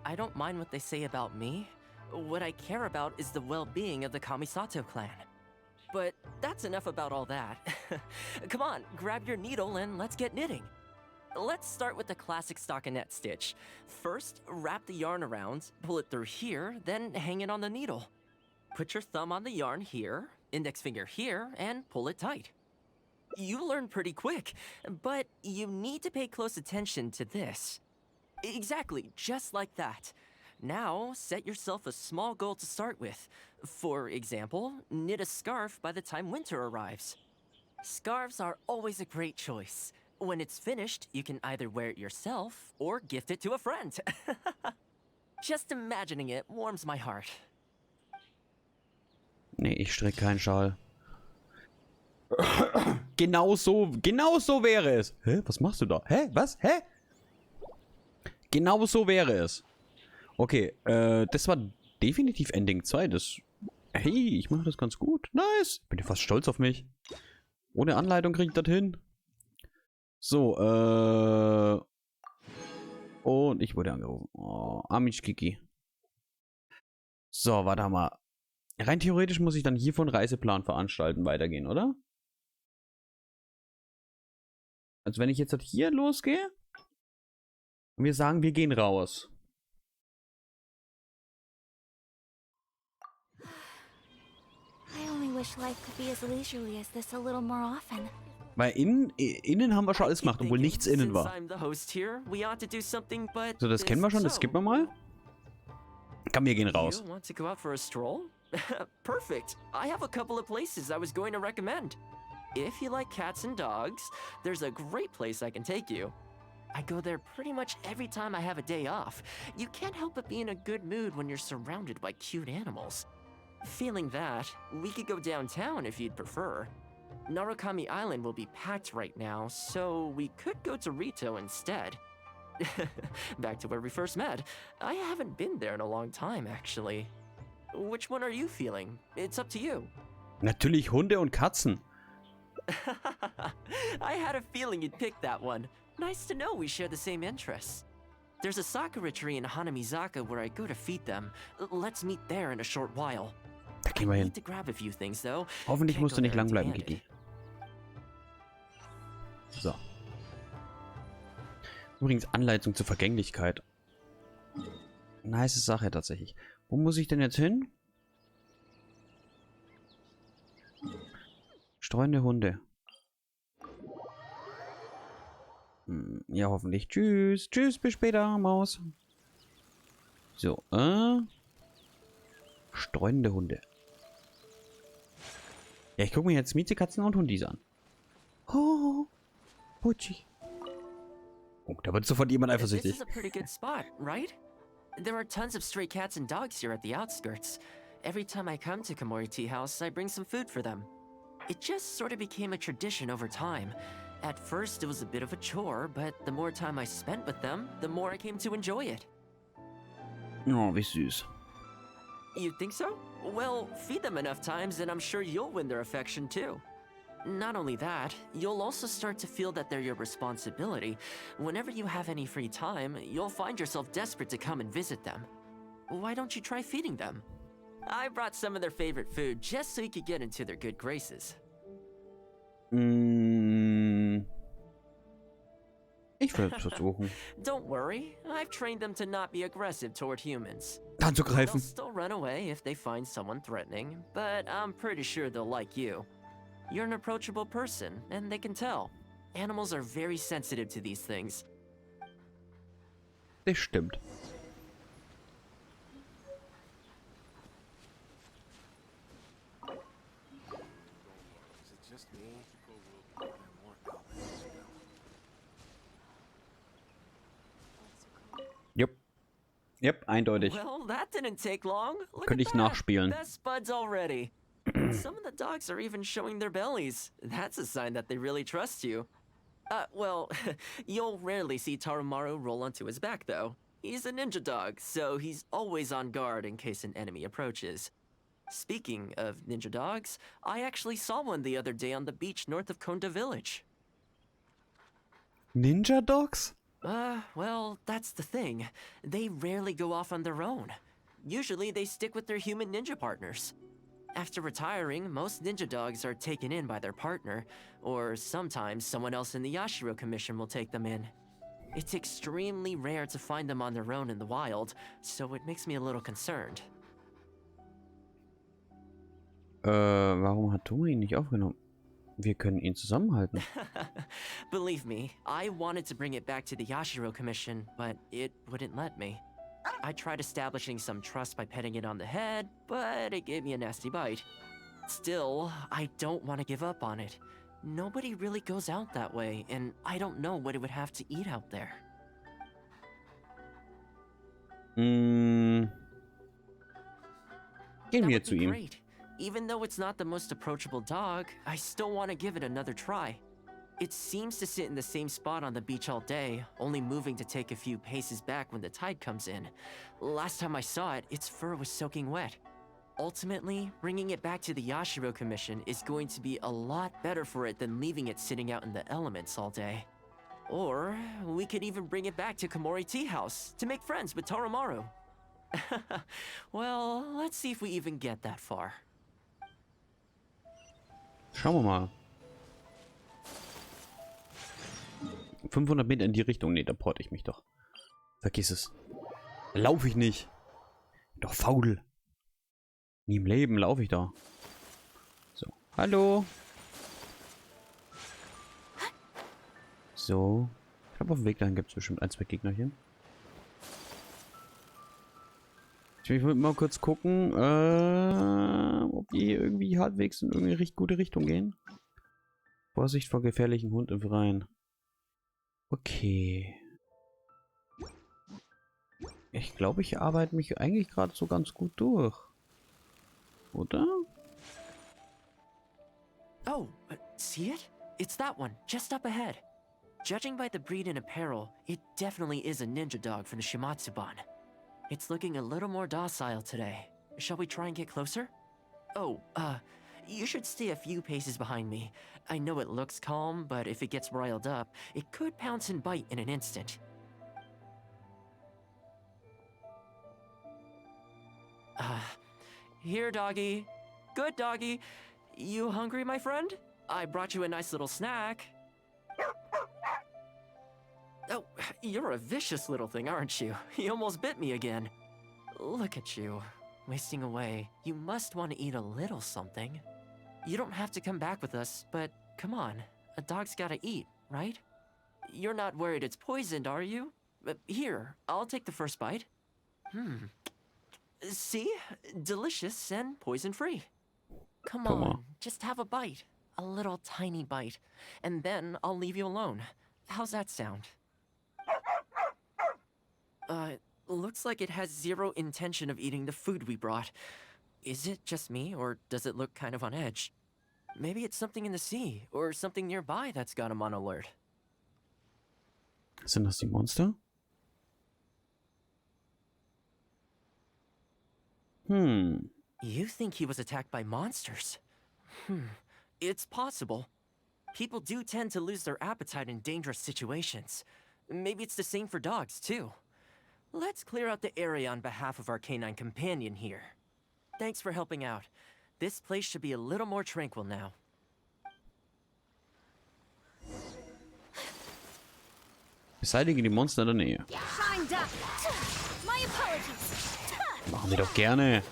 [SPEAKER 5] I don't mind what they say about me. What I care about is the well-being of the Kamisato clan. But that's enough about all that. Come on, grab your needle and let's get knitting. Let's start with the classic stockinette stitch. First, wrap the yarn around, pull it through here, then hang it on the needle. Put your thumb on the yarn here, index finger here, and pull it tight. You learn pretty quick, but you need to pay close attention to this. Exactly, just like that. Now, set yourself a small goal to start with. For example, knit a scarf by the time winter arrives. Scarves are always a great choice. When it's finished, you can either wear it yourself or gift it to a friend. Just imagining it warms my heart.
[SPEAKER 1] Nee, ich stricke keinen Schal. Genau so wäre es. Hä? Was machst du da? Hä? Was? Hä? Genau so wäre es. Okay, das war definitiv Ending 2. Hey, ich mache das ganz gut. Nice. Bin ja fast stolz auf mich. Ohne Anleitung kriege ich das hin. So, und ich wurde angerufen. Oh, Amish Kiki. So, warte mal. Rein theoretisch muss ich dann hier von Reiseplan veranstalten weitergehen, oder? Also wenn ich jetzt hier losgehe und wir sagen, wir gehen raus.
[SPEAKER 7] I only wish life could be as leisurely as this a little more often.
[SPEAKER 1] Weil innen haben wir schon alles gemacht, obwohl nichts innen war. So, das kennen wir schon, das skippen wir mal. Komm, wir gehen raus.
[SPEAKER 5] Perfect. I have a couple of places I was going to recommend. If you like cats and dogs, there's a great place I can take you. I go there pretty much every time I have a day off. You can't help but be in a good mood when you're surrounded by cute animals. Feeling that, we could go downtown if you'd prefer. Narukami Island will be packed right now, so we could go to Rito instead. Back to where we first met. I haven't been there in a long time, actually. Which one are you feeling? It's up to you.
[SPEAKER 1] Natürlich Hunde und Katzen.
[SPEAKER 5] I had a feeling you'd pick that one. Nice to know we share the same interests. There's a sakura tree in Hanamizaka where I go to feed them. Let's meet there in a short while.
[SPEAKER 1] Da gehen wir hin.
[SPEAKER 5] To grab a few things, though.
[SPEAKER 1] Hoffentlich musst du nicht lang bleiben, Kiki. So. Übrigens Anleitung zur Vergänglichkeit. Nice Sache tatsächlich. Wo muss ich denn jetzt hin? Streuende Hunde. Ja, hoffentlich. Tschüss. Tschüss, bis später, Maus. So, streunende Hunde. Ja, ich gucke mir jetzt Mieze, Katzen und Hundis an. Oh, Putschi. Oh, da wird sofort jemand eifersüchtig.
[SPEAKER 5] This is a pretty good spot, right? There are tons of stray cats and dogs here at the outskirts. Every time I come to Komori Tea House, I bring some food for them. It just sort of became a tradition over time. At first, it was a bit of a chore, but the more time I spent with them, the more I came to enjoy it.
[SPEAKER 1] Oh, wie süß.
[SPEAKER 5] You think so? Well, feed them enough times and I'm sure you'll win their affection too. Not only that, you'll also start to feel that they're your responsibility. Whenever you have any free time, you'll find yourself desperate to come and visit them. Why don't you try feeding them? I brought some of their favorite food just so you could get into their good graces.
[SPEAKER 1] Ich werde es versuchen.
[SPEAKER 5] Don't worry, I've trained them to not be aggressive toward humans. They'll
[SPEAKER 1] Anzugreifen.
[SPEAKER 5] still run away if they find someone threatening, but I'm pretty sure they'll like you. You're an approachable person, and they can tell. Animals are very sensitive to these things.
[SPEAKER 1] Das stimmt.
[SPEAKER 9] Is it just me? I want outlets now.
[SPEAKER 1] Yep, eindeutig.
[SPEAKER 5] Well, that didn't take long. Look
[SPEAKER 1] Könnte
[SPEAKER 5] at
[SPEAKER 1] ich
[SPEAKER 5] that.
[SPEAKER 1] nachspielen.
[SPEAKER 5] Best buds already. Some of the dogs are even showing their bellies. That's a sign that they really trust you. Well, you'll rarely see Tarumaru roll onto his back, though. He's a ninja dog, so he's always on guard in case an enemy approaches. Speaking of ninja dogs, I actually saw one the other day on the beach north of Konda Village.
[SPEAKER 1] Ninja Dogs?
[SPEAKER 5] Well, that's the thing. They rarely go off on their own. Usually they stick with their human ninja partners. After retiring, most ninja dogs are taken in by their partner, or sometimes someone else in the Yashiro Commission will take them in. It's extremely rare to find them on their own in the wild, so it makes me a little concerned.
[SPEAKER 1] Warum hat Toma ihn nicht aufgenommen? Wir können ihn zusammenhalten.
[SPEAKER 5] Believe me, I wanted to bring it back to the Yashiro Commission, but it wouldn't let me. I tried establishing some trust by petting it on the head, but it gave me a nasty bite. Still, I don't want to give up on it. Nobody really goes out that way, and I don't know what it would have to eat out there.
[SPEAKER 1] Gehen
[SPEAKER 5] That
[SPEAKER 1] wir
[SPEAKER 5] would
[SPEAKER 1] zu
[SPEAKER 5] be
[SPEAKER 1] ihm.
[SPEAKER 5] great. Even though it's not the most approachable dog, I still want to give it another try. It seems to sit in the same spot on the beach all day, only moving to take a few paces back when the tide comes in. Last time I saw it, its fur was soaking wet. Ultimately, bringing it back to the Yashiro Commission is going to be a lot better for it than leaving it sitting out in the elements all day. Or, we could even bring it back to Komori Tea House to make friends with Tarumaru. Well, let's see if we even get that far.
[SPEAKER 1] Schauen wir mal. 500 Meter in die Richtung. Nee, da porte ich mich doch. Vergiss es. Laufe ich nicht. Doch faul. Nie im Leben laufe ich da. So. Hallo. So. Ich glaube, auf dem Weg dahin gibt es bestimmt ein, zwei Gegnerchen. Ich will mal kurz gucken, ob die irgendwie halbwegs in irgendeine gute Richtung gehen. Vorsicht vor gefährlichen Hund im Freien. Okay. Ich glaube, ich arbeite mich eigentlich gerade so ganz gut durch. Oder?
[SPEAKER 5] Oh, see it? It's that one, just up ahead. Judging by the breed and apparel, it definitely is a ninja dog from the Shimatsuban. It's looking a little more docile today. Shall we try and get closer? Oh, you should stay a few paces behind me. I know it looks calm, but if it gets riled up, it could pounce and bite in an instant. Here, doggy. Good doggy. You hungry, my friend? I brought you a nice little snack. Oh, you're a vicious little thing, aren't you? You almost bit me again. Look at you, wasting away. You must want to eat a little something. You don't have to come back with us, but come on. A dog's gotta eat, right? You're not worried it's poisoned, are you? Here, I'll take the first bite. See? Delicious and poison-free. Come on, just have a bite. A little tiny bite. And then I'll leave you alone. How's that sound? Looks like it has zero intention of eating the food we brought. Is it just me, or does it look kind of on edge? Maybe it's something in the sea, or something nearby that's got him on alert.
[SPEAKER 1] Sind das die Monster?
[SPEAKER 5] You think he was attacked by monsters? It's possible. People do tend to lose their appetite in dangerous situations. Maybe it's the same for dogs, too. Let's clear out the area on behalf of our canine companion here. Thanks for helping out. This place should be a little more tranquil now.
[SPEAKER 1] Beseitige die Monster in der Nähe. Machen wir doch gerne.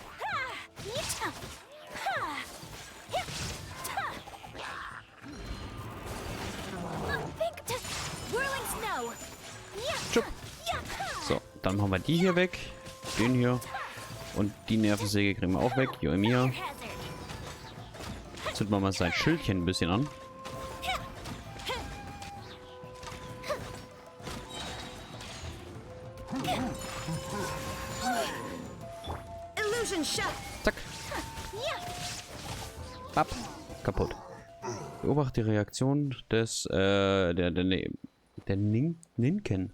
[SPEAKER 1] So, dann machen wir die hier weg. Den hier. Und die Nervensäge kriegen wir auch weg. Joemia. Zünden wir mal sein Schildchen ein bisschen an. Zack. Ab. Kaputt. Beobachte die Reaktion des, der Ninken.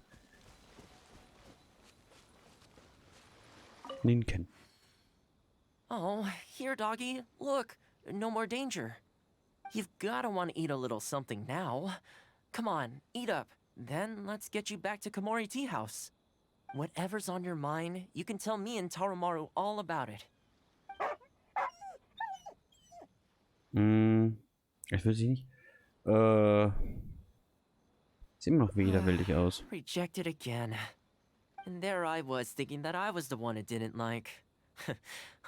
[SPEAKER 5] Oh, here, doggy. Look, no more danger. You've gotta want to eat a little something now. Come on, eat up. Then let's get you back to Komori Tea House. Whatever's on your mind, you can tell me and Tarumaru all about it.
[SPEAKER 1] Ich will sie nicht. Sieht immer noch widerwillig aus.
[SPEAKER 5] Rejected again. And there I was thinking that I was the one it didn't like.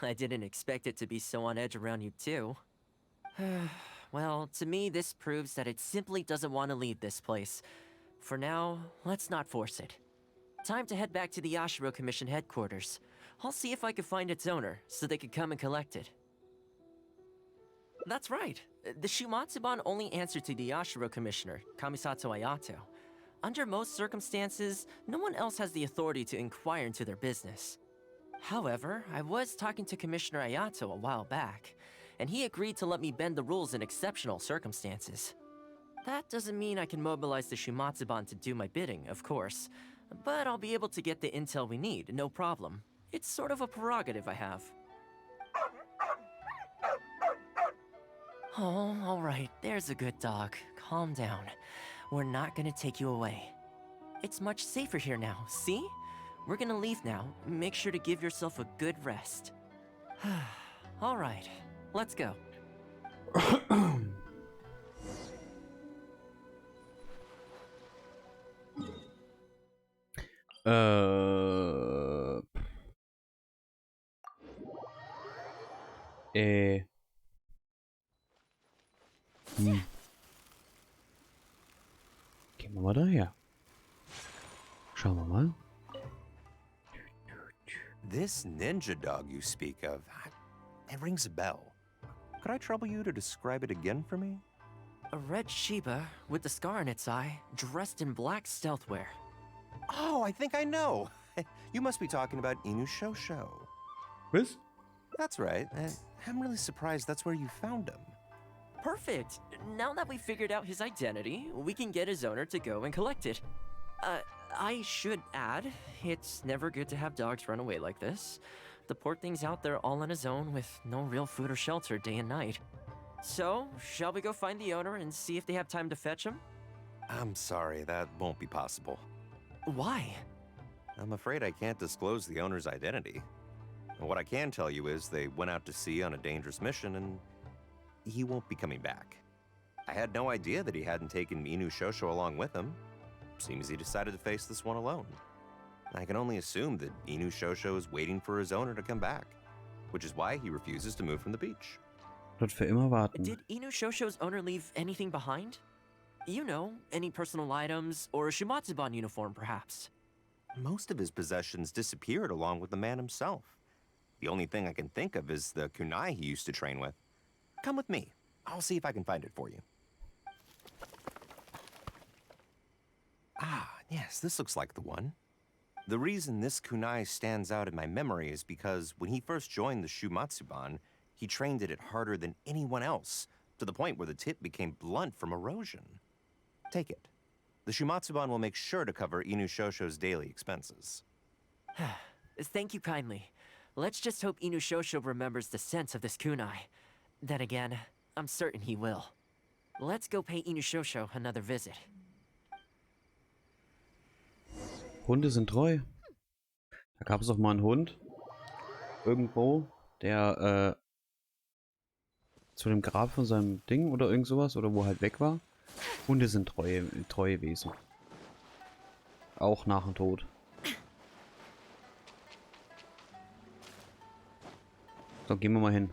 [SPEAKER 5] I didn't expect it to be so on edge around you too. Well, to me this proves that it simply doesn't want to leave this place. For now, let's not force it. Time to head back to the Yashiro Commission headquarters. I'll see if I can find its owner, so they could come and collect it. That's right. The Shumatsuban only answer to the Yashiro Commissioner, Kamisato Ayato. Under most circumstances, no one else has the authority to inquire into their business. However, I was talking to Commissioner Ayato a while back, and he agreed to let me bend the rules in exceptional circumstances. That doesn't mean I can mobilize the Shumatsuban to do my bidding, of course, but I'll be able to get the intel we need, no problem. It's sort of a prerogative I have. Oh, alright, there's a good dog. Calm down. We're not gonna take you away. It's much safer here now, see? We're gonna leave now. Make sure to give yourself a good rest. Alright, let's go.
[SPEAKER 1] Gehen wir mal daher. Schauen wir mal.
[SPEAKER 10] This ninja dog you speak of, it rings a bell. Could I trouble you to describe it again for me?
[SPEAKER 5] A red Shiba with the scar in its eye, dressed in black stealth wear.
[SPEAKER 10] Oh, I think I know. You must be talking about Inu Shosho.
[SPEAKER 1] Was?
[SPEAKER 10] That's right. I'm really surprised that's where you found him.
[SPEAKER 5] Perfect. Now that we figured out his identity, we can get his owner to go and collect it. I should add, it's never good to have dogs run away like this. The poor thing's out there all on his own with no real food or shelter day and night. So, shall we go find the owner and see if they have time to fetch him?
[SPEAKER 10] I'm sorry, that won't be possible.
[SPEAKER 5] Why?
[SPEAKER 10] I'm afraid I can't disclose the owner's identity. What I can tell you is they went out to sea on a dangerous mission and he won't be coming back. I had no idea that he hadn't taken Inu Shosho along with him. Seems he decided to face this one alone. I can only assume that Inu Shosho is waiting for his owner to come back, which is why he refuses to move from the beach.
[SPEAKER 1] Dort für immer warten.
[SPEAKER 5] Did Inu Shosho's owner leave anything behind? You know, any personal items or a Shumatsuban uniform, perhaps.
[SPEAKER 10] Most of his possessions disappeared along with the man himself. The only thing I can think of is the kunai he used to train with. Come with me. I'll see if I can find it for you. Ah, yes, this looks like the one. The reason this kunai stands out in my memory is because when he first joined the Shumatsuban, he trained it harder than anyone else, to the point where the tip became blunt from erosion. Take it. The Shumatsuban will make sure to cover Inu Shosho's daily expenses.
[SPEAKER 5] Thank you kindly. Let's just hope Inu Shosho remembers the sense of this kunai. Then again, I'm certain he will. Let's go pay Inu Shosho another visit.
[SPEAKER 1] Hunde sind treu. Da gab es doch mal einen Hund. Irgendwo, der zu dem Grab von seinem Ding oder irgend sowas, oder wo er halt weg war. Hunde sind treue Wesen. Auch nach dem Tod. So, gehen wir mal hin.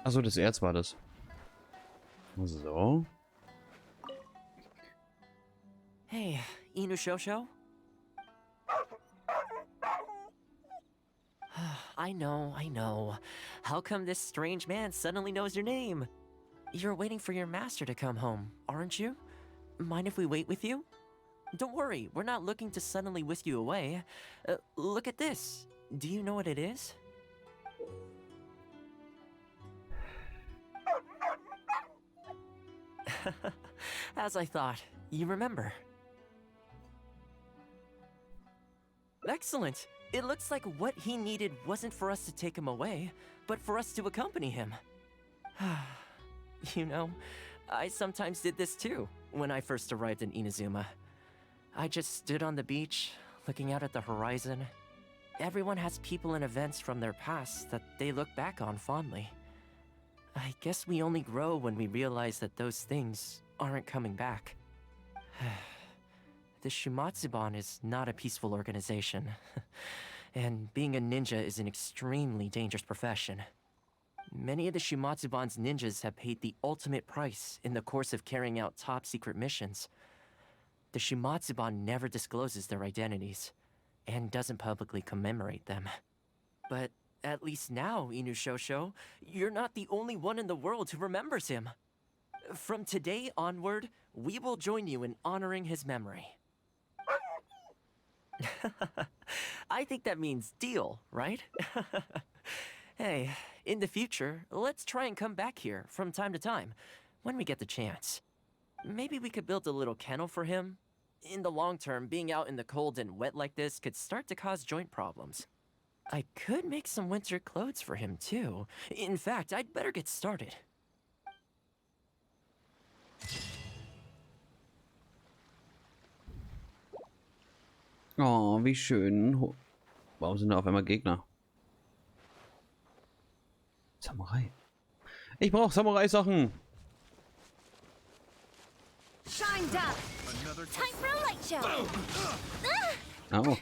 [SPEAKER 1] Achso, das Erz war das. So.
[SPEAKER 5] Hey, Inu Shosho? I know. How come this strange man suddenly knows your name? You're waiting for your master to come home, aren't you? Mind if we wait with you? Don't worry, we're not looking to suddenly whisk you away. Look at this. Do you know what it is? As I thought, you remember. Excellent! It looks like what he needed wasn't for us to take him away, but for us to accompany him. You know, I sometimes did this too, when I first arrived in Inazuma. I just stood on the beach, looking out at the horizon. Everyone has people and events from their past that they look back on fondly. I guess we only grow when we realize that those things aren't coming back. The Shumatsuban is not a peaceful organization, and being a ninja is an extremely dangerous profession. Many of the Shumatsuban's ninjas have paid the ultimate price in the course of carrying out top-secret missions. The Shumatsuban never discloses their identities, and doesn't publicly commemorate them. But at least now, Inu Shosho, you're not the only one in the world who remembers him. From today onward, we will join you in honoring his memory. I think that means deal, right? Hey, in the future, let's try and come back here from time to time, when we get the chance. Maybe we could build a little kennel for him. In the long term, being out in the cold and wet like this could start to cause joint problems. I could make some winter clothes for him too. In fact, I'd better get started.
[SPEAKER 1] Oh, wie schön. Warum sind da auf einmal Gegner? Samurai. Ich brauche Samurai-Sachen.
[SPEAKER 7] Shined up. Time for a light show.
[SPEAKER 1] Oh.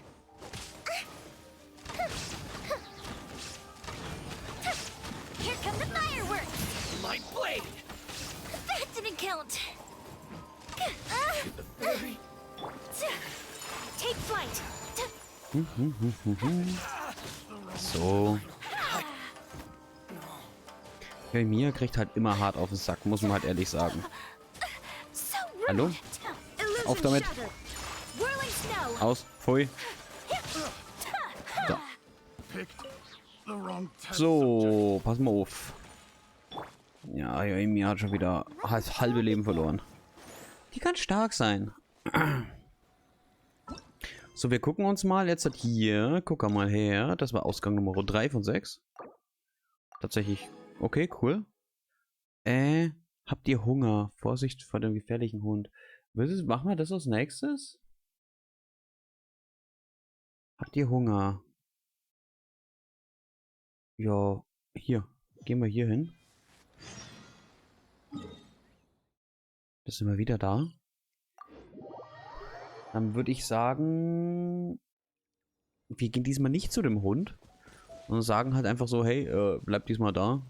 [SPEAKER 7] Here come the fireworks.
[SPEAKER 3] My blade!
[SPEAKER 7] That didn't count. Take flight.
[SPEAKER 1] So. Ja, Mia kriegt halt immer hart auf den Sack, muss man halt ehrlich sagen. Hallo? Auf damit. Aus. Pfui. So. So, pass mal auf. Ja, Mia hat schon wieder das halbe Leben verloren. Die kann stark sein. So, wir gucken uns mal jetzt hier. Guck mal her. Das war Ausgang Nummer 3 von 6. Tatsächlich. Okay, cool. Habt ihr Hunger? Vorsicht vor dem gefährlichen Hund. Machen wir das als nächstes? Habt ihr Hunger? Ja, hier. Gehen wir hier hin. Das sind wir wieder da. Dann würde ich sagen, wir gehen diesmal nicht zu dem Hund. Und sagen halt einfach so, hey, bleib diesmal da.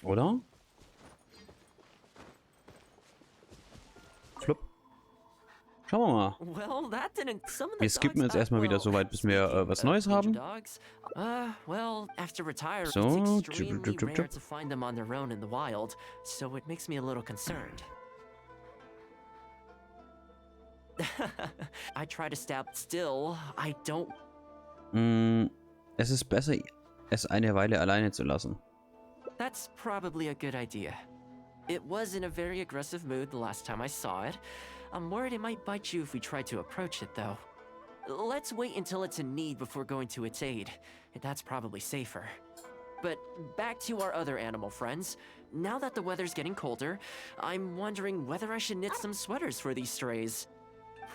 [SPEAKER 1] Oder? Flupp. Schauen wir mal.
[SPEAKER 5] Well, that didn't. Some of the
[SPEAKER 1] Wir skippen
[SPEAKER 5] dogs
[SPEAKER 1] jetzt erstmal wieder
[SPEAKER 5] well,
[SPEAKER 1] so weit, bis wir
[SPEAKER 5] speaking
[SPEAKER 1] was
[SPEAKER 5] of
[SPEAKER 1] Neues
[SPEAKER 5] danger
[SPEAKER 1] haben.
[SPEAKER 5] dogs, well, after retiring,
[SPEAKER 1] So,
[SPEAKER 5] it's extremely rare to find them on their own in the wild, so it makes me a little concerned. I try to stab still. I don't.
[SPEAKER 1] Es ist besser, es eine Weile alleine zu lassen.
[SPEAKER 5] That's probably a good idea. It was in a very aggressive mood the last time I saw it. I'm worried it might bite you if we try to approach it, though. Let's wait until it's in need before going to its aid. That's probably safer. But back to our other animal friends. Now that the weather's getting colder, I'm wondering whether I should knit some sweaters for these strays.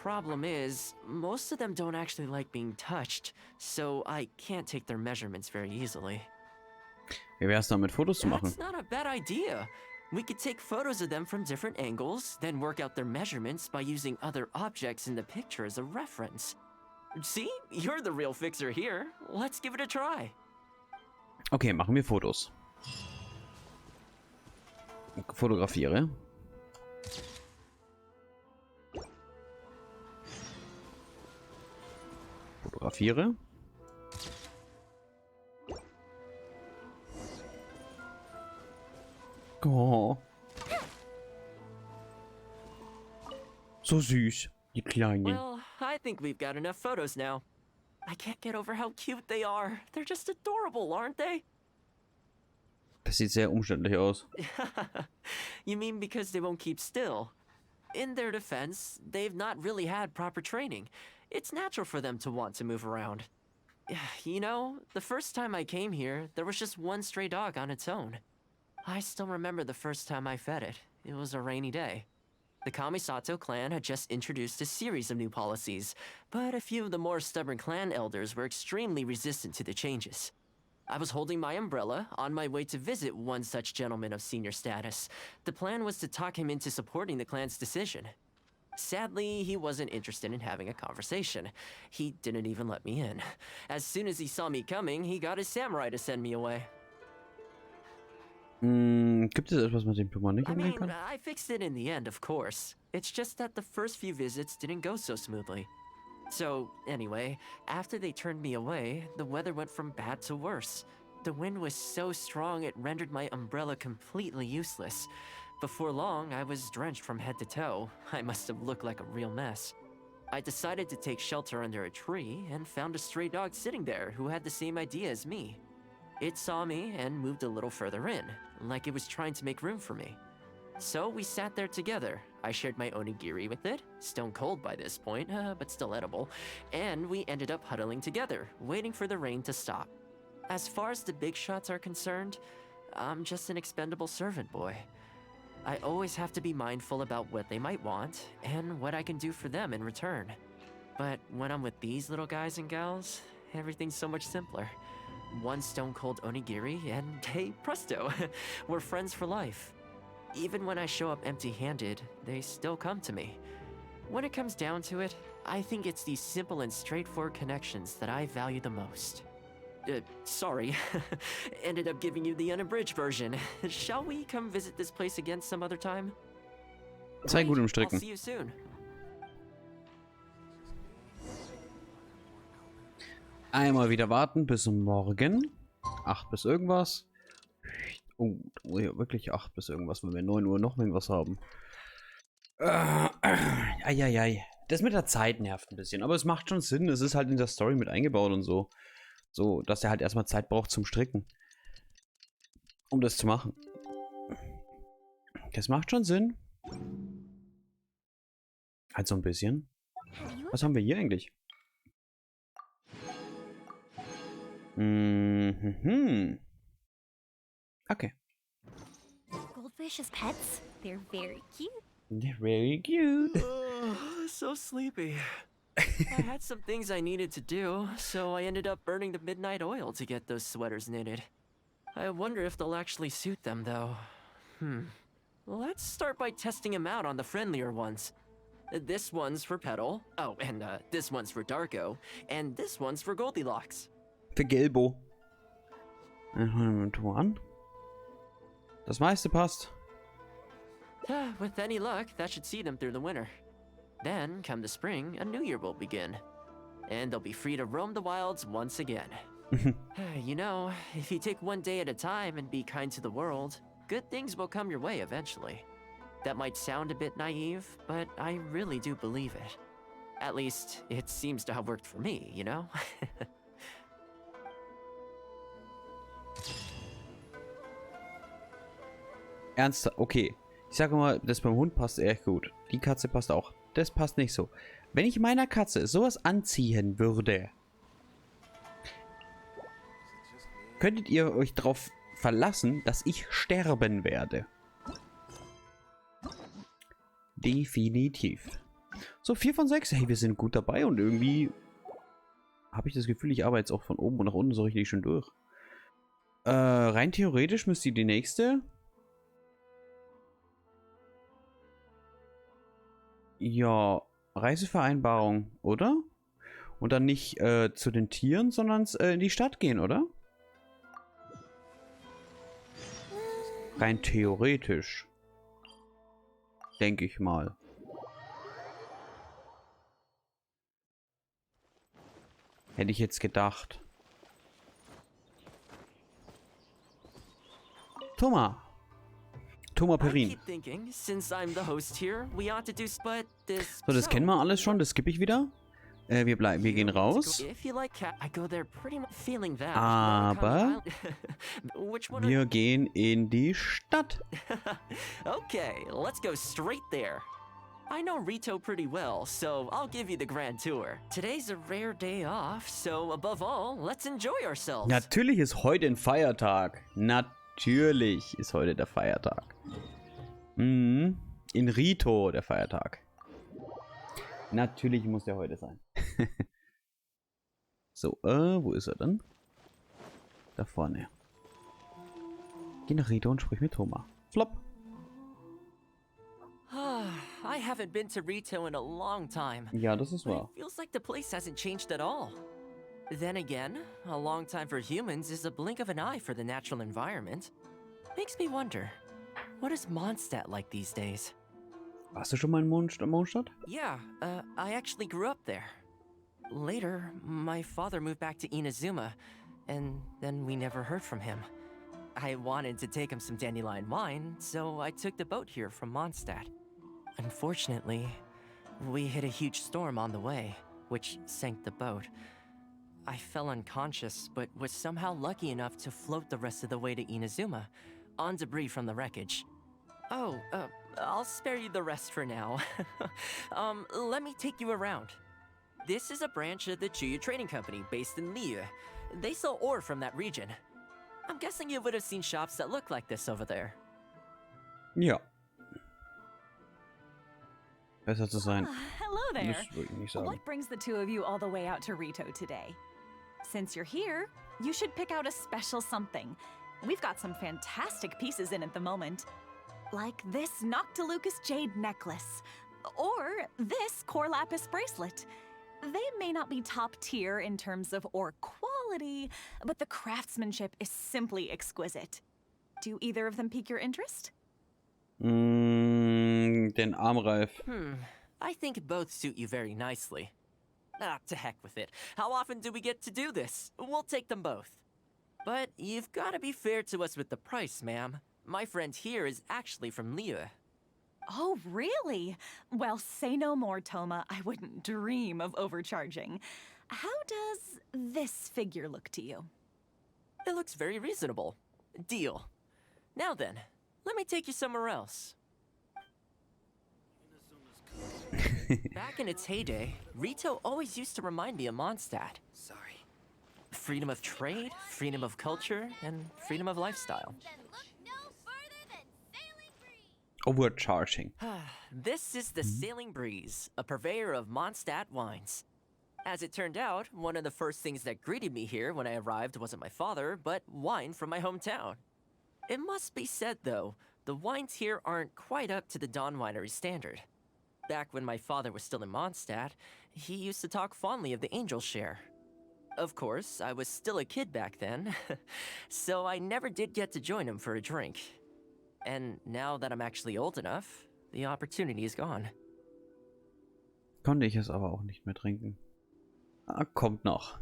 [SPEAKER 5] Problem is, most of them don't actually like being touched, so I can't take their measurements very easily.
[SPEAKER 1] Wie wär's damit, Fotos zu machen?
[SPEAKER 5] That's not a bad idea. We could take photos of them from different angles, then work out their measurements by using other objects in the picture as a reference. See? You're the real fixer here. Let's give it a try.
[SPEAKER 1] Okay, machen wir Fotos. Fotografiere. Fotografiere. Oh. So süß, die Kleinen.
[SPEAKER 5] Well, I think we've got enough photos now. I can't get over how cute they are. They're just adorable, aren't they?
[SPEAKER 1] Das sieht sehr umständlich aus.
[SPEAKER 5] You mean because they won't keep still? In their defense, they've not really had proper training. It's natural for them to want to move around. You know, the first time I came here, there was just one stray dog on its own. I still remember the first time I fed it. It was a rainy day. The Kamisato clan had just introduced a series of new policies, but a few of the more stubborn clan elders were extremely resistant to the changes. I was holding my umbrella on my way to visit one such gentleman of senior status. The plan was to talk him into supporting the clan's decision. Sadly, he wasn't interested in having a conversation. He didn't even let me in. As soon as he saw me coming, he got his samurai to send me away.
[SPEAKER 1] Gibt es etwas, mit dem man nicht umgehen kann?
[SPEAKER 5] I fixed it in the end, of course. It's just that the first few visits didn't go so smoothly. So, anyway, after they turned me away, the weather went from bad to worse. The wind was so strong it rendered my umbrella completely useless. Before long, I was drenched from head to toe. I must have looked like a real mess. I decided to take shelter under a tree and found a stray dog sitting there who had the same idea as me. It saw me and moved a little further in, like it was trying to make room for me. So we sat there together. I shared my onigiri with it, stone cold by this point, but still edible, and we ended up huddling together, waiting for the rain to stop. As far as the big shots are concerned, I'm just an expendable servant boy. I always have to be mindful about what they might want, and what I can do for them in return. But when I'm with these little guys and gals, everything's so much simpler. One stone-cold onigiri, and hey, presto, we're friends for life. Even when I show up empty-handed, they still come to me. When it comes down to it, I think it's these simple and straightforward connections that I value the most. Sorry, ended up giving you the unabridged version. Shall we come visit this place again some other time?
[SPEAKER 1] Sei gut im
[SPEAKER 5] I'll
[SPEAKER 1] Stricken.
[SPEAKER 5] see you soon.
[SPEAKER 1] Einmal wieder warten bis morgen. 8 bis irgendwas. Oh, ja, wirklich 8 bis irgendwas, wenn wir 9 Uhr noch irgendwas haben. Eieiei. Das mit der Zeit nervt ein bisschen, aber es macht schon Sinn. Es ist halt in der Story mit eingebaut und so. So, dass er halt erstmal Zeit braucht zum Stricken. Um das zu machen. Das macht schon Sinn. Halt so ein bisschen. Was haben wir hier eigentlich? Okay.
[SPEAKER 7] Goldfish as pets? They're very cute.
[SPEAKER 1] They're very cute.
[SPEAKER 5] So sleepy. I had some things I needed to do, so I ended up burning the midnight oil to get those sweaters knitted. I wonder if they'll actually suit them, though. Let's start by testing them out on the friendlier ones. This one's for Petal. Oh, and this one's for Darko. And this one's for Goldilocks.
[SPEAKER 1] Für Gelbo. An. Das meiste passt.
[SPEAKER 5] With any luck, that should see them through the winter. Then, come the spring, a new year will begin. And they'll be free to roam the wilds once again. You know, if you take one day at a time and be kind to the world, good things will come your way eventually. That might sound a bit naive, but I really do believe it. At least, it seems to have worked for me, you know?
[SPEAKER 1] Ernsthaft? Okay. Ich sage mal, das beim Hund passt echt gut. Die Katze passt auch. Das passt nicht so. Wenn ich meiner Katze sowas anziehen würde, könntet ihr euch darauf verlassen, dass ich sterben werde. Definitiv. So, 4 von 6. Hey, wir sind gut dabei und irgendwie habe ich das Gefühl, ich arbeite jetzt auch von oben und nach unten so richtig schön durch. Rein theoretisch müsste die nächste... Ja, Reisevereinbarung, oder? Und dann nicht zu den Tieren, sondern in die Stadt gehen, oder? Rein theoretisch. Denke ich mal. Hätte ich jetzt gedacht. Thomas. Thomas Perrin. So, das kennen wir alles schon. Das skippe ich wieder. Wir gehen raus. Aber wir gehen in die Stadt.
[SPEAKER 5] Okay, let's go straight there. I know Rito pretty well, so I'll give you the grand tour. Today's a rare day off, so above all, let's enjoy ourselves.
[SPEAKER 1] Natürlich ist heute ein Feiertag. Natürlich ist heute der Feiertag. In Rito der Feiertag. Natürlich muss der heute sein. So, wo ist er dann? Da vorne. Geh nach Rito und sprich mit Thomas. Flop.
[SPEAKER 5] I haven't been to Rito in a long time.
[SPEAKER 1] Ja, das ist wahr.
[SPEAKER 5] It feels like the place hasn't changed at all. Then again, a long time for humans is a blink of an eye for the natural environment. Makes me wonder, what is Mondstadt like these days?
[SPEAKER 1] Warst du schon mal in Mondstadt?
[SPEAKER 5] Yeah, I actually grew up there. Later, my father moved back to Inazuma, and then we never heard from him. I wanted to take him some dandelion wine, so I took the boat here from Mondstadt. Unfortunately, we hit a huge storm on the way, which sank the boat. I fell unconscious, but was somehow lucky enough to float the rest of the way to Inazuma, on debris from the wreckage. Oh, I'll spare you the rest for now. Let me take you around. This is a branch of the Chuyu Trading Company based in Liu. They sell ore from that region. I'm guessing you would have seen shops that look like this over there.
[SPEAKER 1] Ja. Besser zu sein.
[SPEAKER 11] Hello there.
[SPEAKER 1] Das würde ich nicht sagen.
[SPEAKER 11] What brings the two of you all the way out to Rito today? Since you're here, you should pick out a special something. We've got some fantastic pieces in at the moment. Like this Noctilucus jade necklace. Or this core lapis bracelet. They may not be top tier in terms of ore quality, but the craftsmanship is simply exquisite. Do either of them pique your interest?
[SPEAKER 1] Den Armreif.
[SPEAKER 5] I think both suit you very nicely. Ah, to heck with it. How often do we get to do this? We'll take them both. But you've got to be fair to us with the price, ma'am. My friend here is actually from Liu.
[SPEAKER 11] Oh, really? Well, say no more, Toma. I wouldn't dream of overcharging. How does this figure look to you?
[SPEAKER 5] It looks very reasonable. Deal. Now then, let me take you somewhere else. Back in its heyday, Rito always used to remind me of Mondstadt. Sorry. Freedom of trade, freedom of culture, and freedom of lifestyle.
[SPEAKER 1] Overcharging.
[SPEAKER 5] This is the Sailing Breeze, a purveyor of Mondstadt wines. As it turned out, one of the first things that greeted me here when I arrived wasn't my father, but wine from my hometown. It must be said, though, the wines here aren't quite up to the Dawn Winery standard. Back when my father was still in Mondstadt, he used to talk fondly of the Angel Share. Of course, I was still a kid back then, so I never did get to join him for a drink. And now that I'm actually old enough, the opportunity is gone.
[SPEAKER 1] Konnte ich es aber auch nicht mehr trinken. Ah, kommt noch.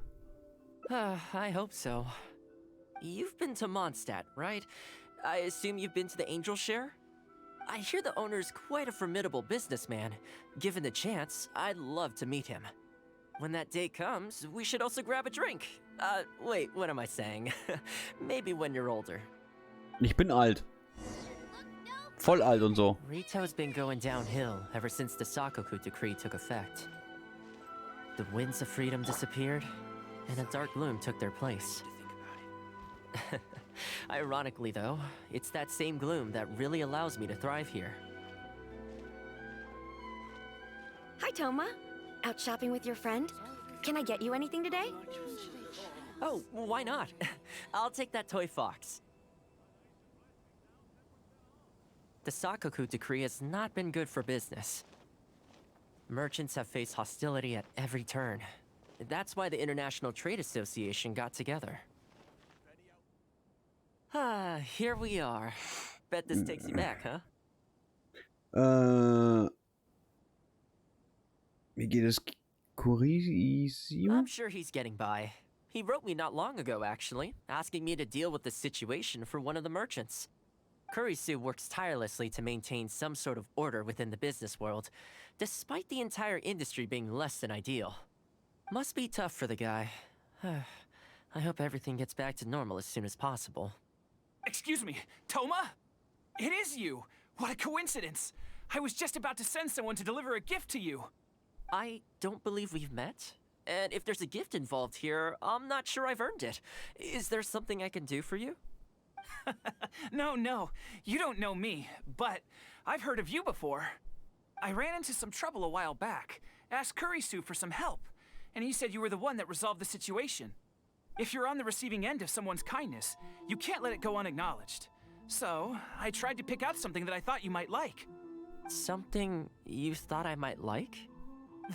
[SPEAKER 5] I hope so. You've been to Mondstadt, right? I assume you've been to the Angel Share? I hear the owner's quite a formidable businessman. Given the chance, I'd love to meet him. When that day comes, we should also grab a drink. Wait, what am I saying? Maybe when you're older.
[SPEAKER 1] Ich bin alt. Voll alt und so.
[SPEAKER 5] Rito's been going downhill ever since the Sakoku decree took effect. The winds of freedom disappeared, and a dark gloom took their place. Ironically, though, it's that same gloom that really allows me to thrive here.
[SPEAKER 12] Hi, Toma. Out shopping with your friend? Can I get you anything today?
[SPEAKER 5] Oh, why not? I'll take that toy fox. The Sakoku decree has not been good for business. Merchants have faced hostility at every turn. That's why the International Trade Association got together. Here we are. Bet this takes you back, huh?
[SPEAKER 1] Wie geht es? Kurisio?
[SPEAKER 5] I'm sure he's getting by. He wrote me not long ago, actually, asking me to deal with the situation for one of the merchants. Kurisu works tirelessly to maintain some sort of order within the business world, despite the entire industry being less than ideal. Must be tough for the guy. I hope everything gets back to normal as soon as possible.
[SPEAKER 4] Excuse me, Toma? It is you! What a coincidence! I was just about to send someone to deliver a gift to you.
[SPEAKER 5] I don't believe we've met. And if there's a gift involved here, I'm not sure I've earned it. Is there something I can do for you?
[SPEAKER 4] No, you don't know me, but I've heard of you before. I ran into some trouble a while back, asked Kurisu for some help, and he said you were the one that resolved the situation. If you're on the receiving end of someone's kindness, you can't let it go unacknowledged. So, I tried to pick out something that I thought you might like.
[SPEAKER 5] Something you thought I might like?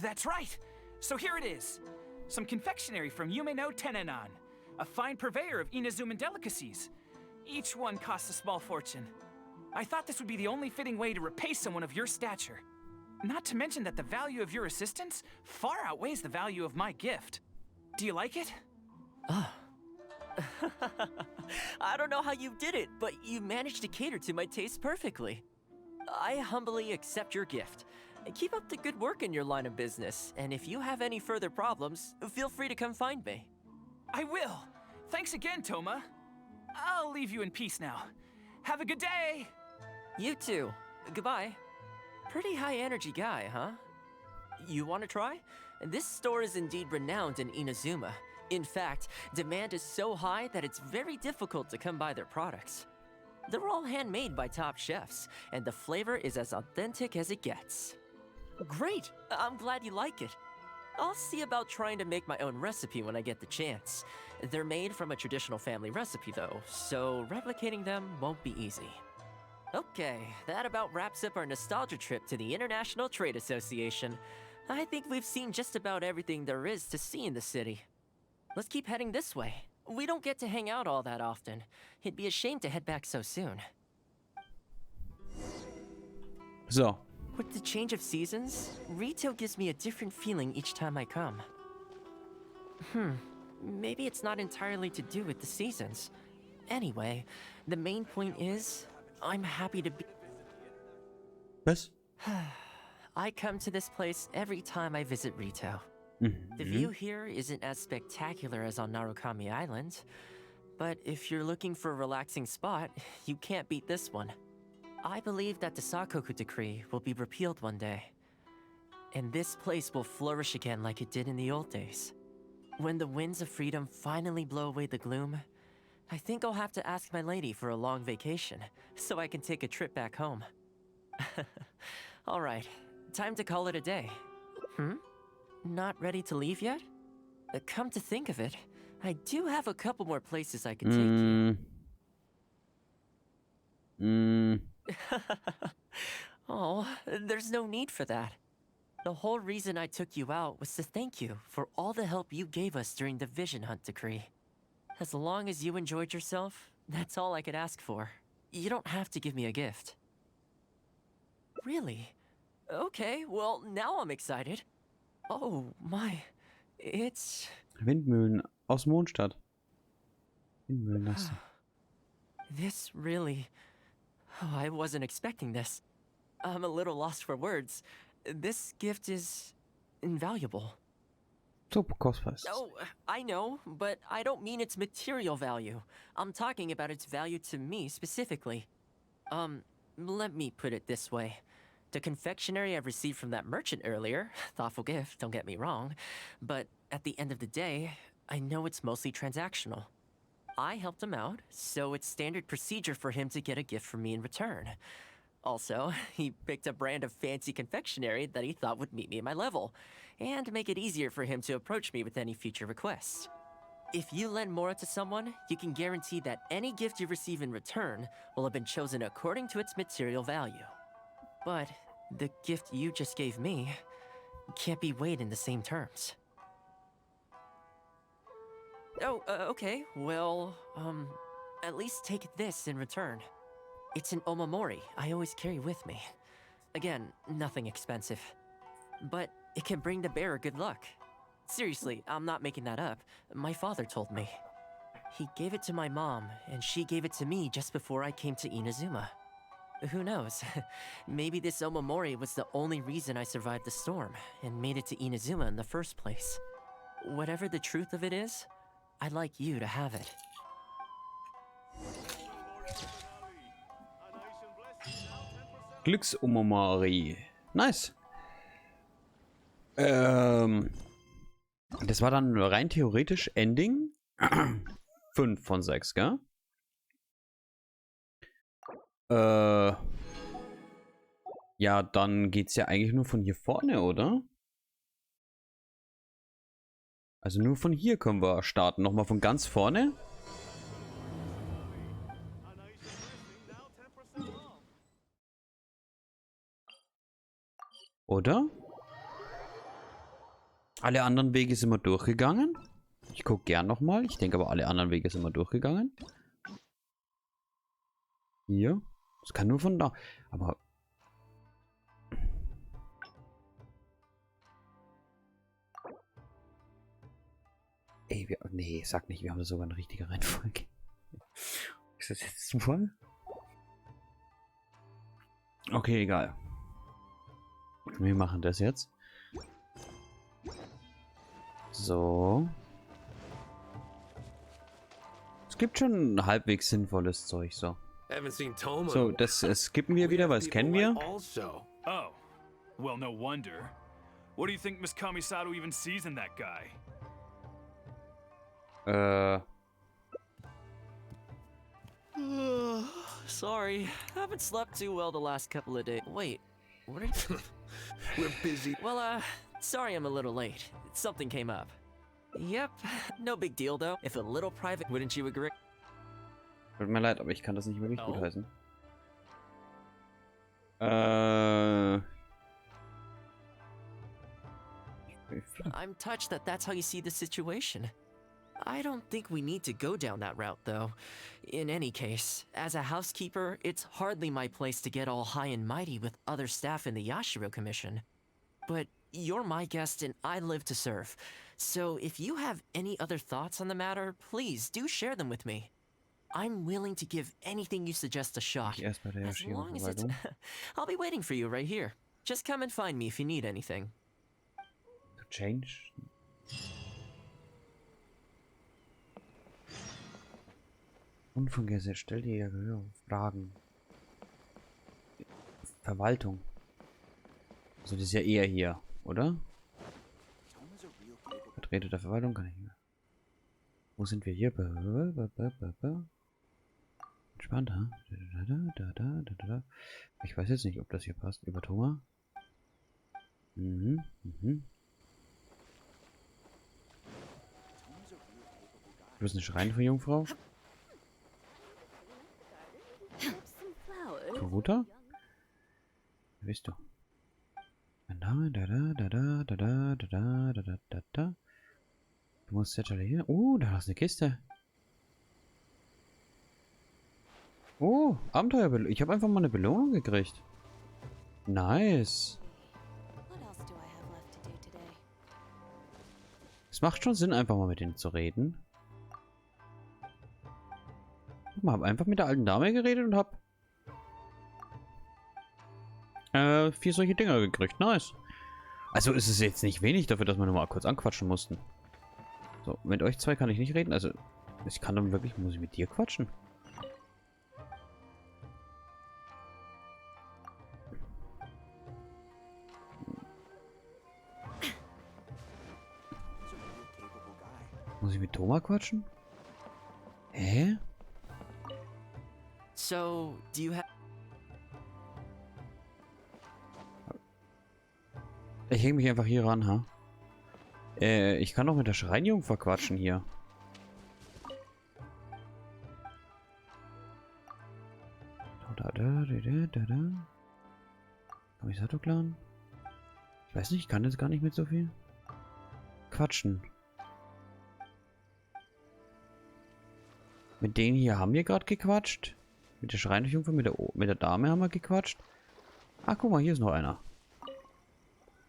[SPEAKER 4] That's right! So here it is. Some confectionery from Yume no Tenenan, a fine purveyor of Inazuman delicacies. Each one costs a small fortune. I thought this would be the only fitting way to repay someone of your stature. Not to mention that the value of your assistance far outweighs the value of my gift. Do you like it?
[SPEAKER 5] I don't know how you did it, but you managed to cater to my taste perfectly. I humbly accept your gift. Keep up the good work in your line of business, and if you have any further problems, feel free to come find me.
[SPEAKER 4] I will. Thanks again, Toma. I'll leave you in peace now. Have a good day!
[SPEAKER 5] You too. Goodbye. Pretty high energy guy, huh? You want to try? This store is indeed renowned in Inazuma. In fact, demand is so high that it's very difficult to come by their products. They're all handmade by top chefs, and the flavor is as authentic as it gets. Great! I'm glad you like it. I'll see about trying to make my own recipe when I get the chance. They're made from a traditional family recipe though, so replicating them won't be easy. Okay, that about wraps up our nostalgia trip to the International Trade Association. I think we've seen just about everything there is to see in the city. Let's keep heading this way. We don't get to hang out all that often. It'd be a shame to head back so soon.
[SPEAKER 1] So.
[SPEAKER 5] With the change of seasons, Rito gives me a different feeling each time I come. Maybe it's not entirely to do with the seasons. Anyway, the main point is, I'm happy to be...
[SPEAKER 1] Was?
[SPEAKER 5] I come to this place every time I visit Rito. The view here isn't as spectacular as on Narukami Island, but if you're looking for a relaxing spot, you can't beat this one. I believe that the Sakoku decree will be repealed one day, and this place will flourish again like it did in the old days. When the winds of freedom finally blow away the gloom, I think I'll have to ask my lady for a long vacation, so I can take a trip back home. Alright, time to call it a day. Not ready to leave yet? Come to think of it, I do have a couple more places I can take you. Oh, there's no need for that. The whole reason I took you out was to thank you for all the help you gave us during the Vision Hunt decree. As long as you enjoyed yourself, that's all I could ask for. you don't have to give me a gift. Really? Okay, well, now I'm excited. Oh my, it's...
[SPEAKER 1] Windmühlen aus Mondstadt. Windmühlennasse.
[SPEAKER 5] This really... Oh, I wasn't expecting this. I'm a little lost for words. This gift is invaluable.
[SPEAKER 1] Super kostbar ist es.
[SPEAKER 5] Oh, I know, but I don't mean its material value. I'm talking about its value to me specifically. Let me put it this way. The confectionery I received from that merchant earlier, thoughtful gift, don't get me wrong, but at the end of the day, I know it's mostly transactional. I helped him out, so it's standard procedure for him to get a gift from me in return. Also, he picked a brand of fancy confectionery that he thought would meet me at my level, and make it easier for him to approach me with any future requests. If you lend Mora to someone, you can guarantee that any gift you receive in return will have been chosen according to its material value. But the gift you just gave me can't be weighed in the same terms. Oh, okay, well, at least take this in return. It's an omamori I always carry with me. Again, nothing expensive. But it can bring the bearer good luck. Seriously, I'm not making that up. My father told me. He gave it to my mom, and she gave it to me just before I came to Inazuma. Who knows? Maybe this omamori was the only reason I survived the storm, and made it to Inazuma in the first place. Whatever the truth of it is, I'd like you to have it.
[SPEAKER 1] Glücksomamori. Nice. Das war dann rein theoretisch Ending 5 von 6, gell? Ja, dann geht's ja eigentlich nur von hier vorne, oder? Also nur von hier können wir starten. Nochmal von ganz vorne. Oder? Alle anderen Wege sind wir durchgegangen. Ich gucke gern nochmal. Ich denke aber, alle anderen Wege sind wir durchgegangen. Hier. Es kann nur von da. Aber... Ey, nee, sag nicht, wir haben da sogar eine richtige Reihenfolge. Ist das jetzt Zufall? Okay, egal. Wir machen das jetzt. So. Es gibt schon halbwegs sinnvolles Zeug, so. So, das skippen wir wieder, weil es kennen wir.
[SPEAKER 4] Oh, well, no wonder. What do you think Miss Kamisato even sees in that guy?
[SPEAKER 5] Sorry, haven't slept too well the last couple of days. Wait, what are you...
[SPEAKER 3] We're busy.
[SPEAKER 5] Well, sorry I'm a little late. Something came up. Yep, no big deal though. If a little private, wouldn't you agree?
[SPEAKER 1] Tut mir leid, aber ich kann das nicht wirklich gut heißen.
[SPEAKER 5] I'm touched that that's how you see the situation. I don't think we need to go down that route, though. In any case, as a housekeeper, it's hardly my place to get all high and mighty with other staff in the Yashiro Commission. But you're my guest and I live to serve. So if you have any other thoughts on the matter, please do share them with me. I'm willing to give anything you suggest a shot. As long as it's... I'll be waiting for you right here. Just come and find me if you need anything.
[SPEAKER 1] To change? Unvergessen, stell dir Fragen. Verwaltung. Also das ist ja eher hier, oder? Vertreter der Verwaltung kann ich nicht mehr. Wo sind wir hier? Entspannt, ha? Ich weiß jetzt nicht, ob das hier passt. Über Thomas. Du bist eine schreiende Jungfrau? Kuruta? Wer bist du? Mein Name, Du musst jetzt hier. Da ist eine Kiste. Oh, Abenteuerbelohnung. Ich habe einfach mal eine Belohnung gekriegt. Nice. Es macht schon Sinn, einfach mal mit denen zu reden. Guck mal, habe einfach mit der alten Dame geredet und habe 4 solche Dinger gekriegt. Nice. Also ist es jetzt nicht wenig dafür, dass wir nur mal kurz anquatschen mussten. So, mit euch zwei kann ich nicht reden. Also, ich kann dann wirklich, muss ich mit dir quatschen? Muss ich mit Thomas quatschen? Hä?
[SPEAKER 5] So, do you have...
[SPEAKER 1] Ich hänge mich einfach hier ran, ha? Ich kann doch mit der Schreinjungfer quatschen hier. Kamisato-Clan? Ich weiß nicht, ich kann jetzt gar nicht mit so viel quatschen. Mit denen hier haben wir gerade gequatscht. Mit der Schreinjungfer, mit der Dame haben wir gequatscht. Ah, guck mal, hier ist noch einer.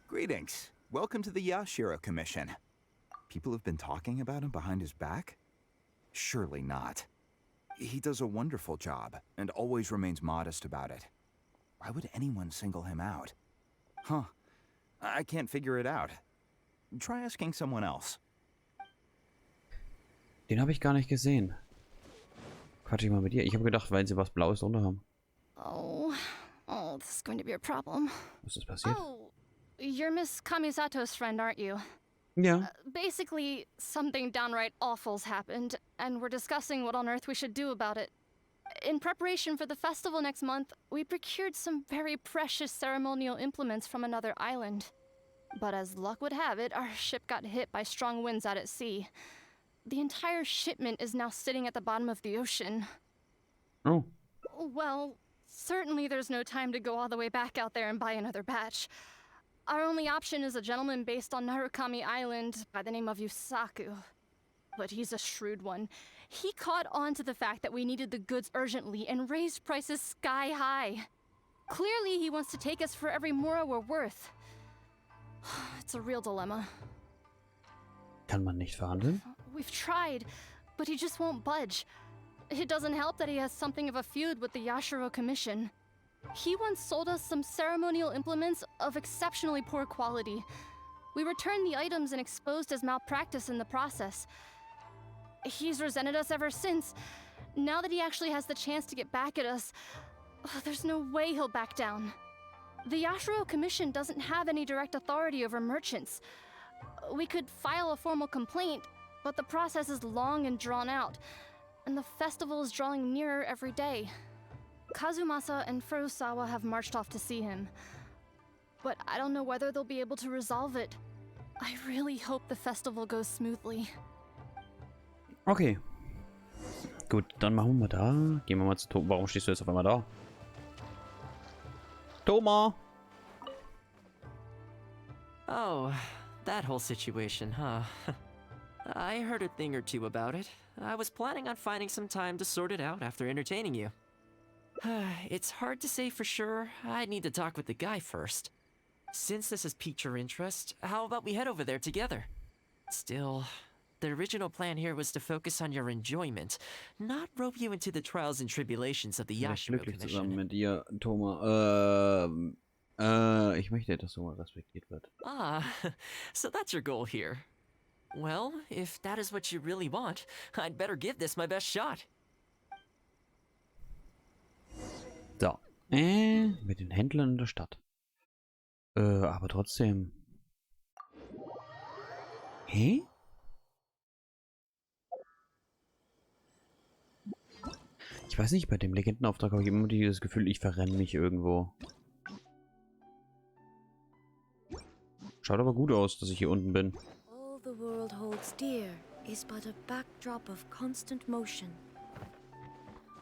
[SPEAKER 13] Greetings. Welcome to the Yashiro Commission. People have been talking about him behind his back? Surely not. He does a wonderful job, and always remains modest about it. Why would anyone single him out? Huh. I can't figure it out. Try asking someone else.
[SPEAKER 1] Den habe ich gar nicht gesehen. Quatsch ich mal mit dir. Ich habe gedacht, weil sie was Blaues drunter haben.
[SPEAKER 6] Oh, this is going to be a problem.
[SPEAKER 1] Was ist passiert?
[SPEAKER 6] Oh, you're Miss Kamisato's friend, aren't you?
[SPEAKER 1] Ja.
[SPEAKER 6] Basically, something downright awful's happened, and we're discussing what on earth we should do about it. In preparation for the festival next month, we procured some very precious ceremonial implements from another island. But as luck would have it, our ship got hit by strong winds out at sea. The entire shipment is now sitting at the bottom of the ocean.
[SPEAKER 1] Oh.
[SPEAKER 6] Well, certainly there's no time to go all the way back out there and buy another batch. Our only option is a gentleman based on Narukami Island by the name of Yusaku. But he's a shrewd one. He caught on to the fact that we needed the goods urgently and raised prices sky high. Clearly he wants to take us for every mora we're worth. It's a real dilemma.
[SPEAKER 1] Kann man nicht verhandeln?
[SPEAKER 6] We've tried, but he just won't budge. It doesn't help that he has something of a feud with the Yashiro Commission. He once sold us some ceremonial implements of exceptionally poor quality. We returned the items and exposed his malpractice in the process. He's resented us ever since. Now that he actually has the chance to get back at us, there's no way he'll back down. The Yashiro Commission doesn't have any direct authority over merchants. We could file a formal complaint, but the process is long and drawn out, and the festival is drawing nearer every day. Kazumasa and Furusawa have marched off to see him, but I don't know whether they'll be able to resolve it. I really hope the festival goes smoothly.
[SPEAKER 1] Okay. Gut, dann machen wir mal da. Gehen wir mal zu Thomas. Warum stehst du jetzt auf einmal da? Thomas!
[SPEAKER 5] Oh, that whole situation, huh? I heard a thing or two about it. I was planning on finding some time to sort it out after entertaining you. It's hard to say for sure. I'd need to talk with the guy first. Since this has piqued your interest, how about we head over there together? Still, the original plan here was to focus on your enjoyment, not rope you into the trials and tribulations of the Yashiro Commission.
[SPEAKER 1] Zusammen mit dir, Thomas. Ich möchte, dass Thomas respektiert wird.
[SPEAKER 5] Ah, so that's your goal here. Well, if that is what you really want, I'd better give this my best shot.
[SPEAKER 1] So. Mit den Händlern in der Stadt. Aber trotzdem. Hä? Ich weiß nicht, bei dem Legendenauftrag habe ich immer dieses Gefühl, ich verrenne mich irgendwo. Schaut aber gut aus, dass ich hier unten bin.
[SPEAKER 12] All the world holds dear is but a backdrop of constant motion.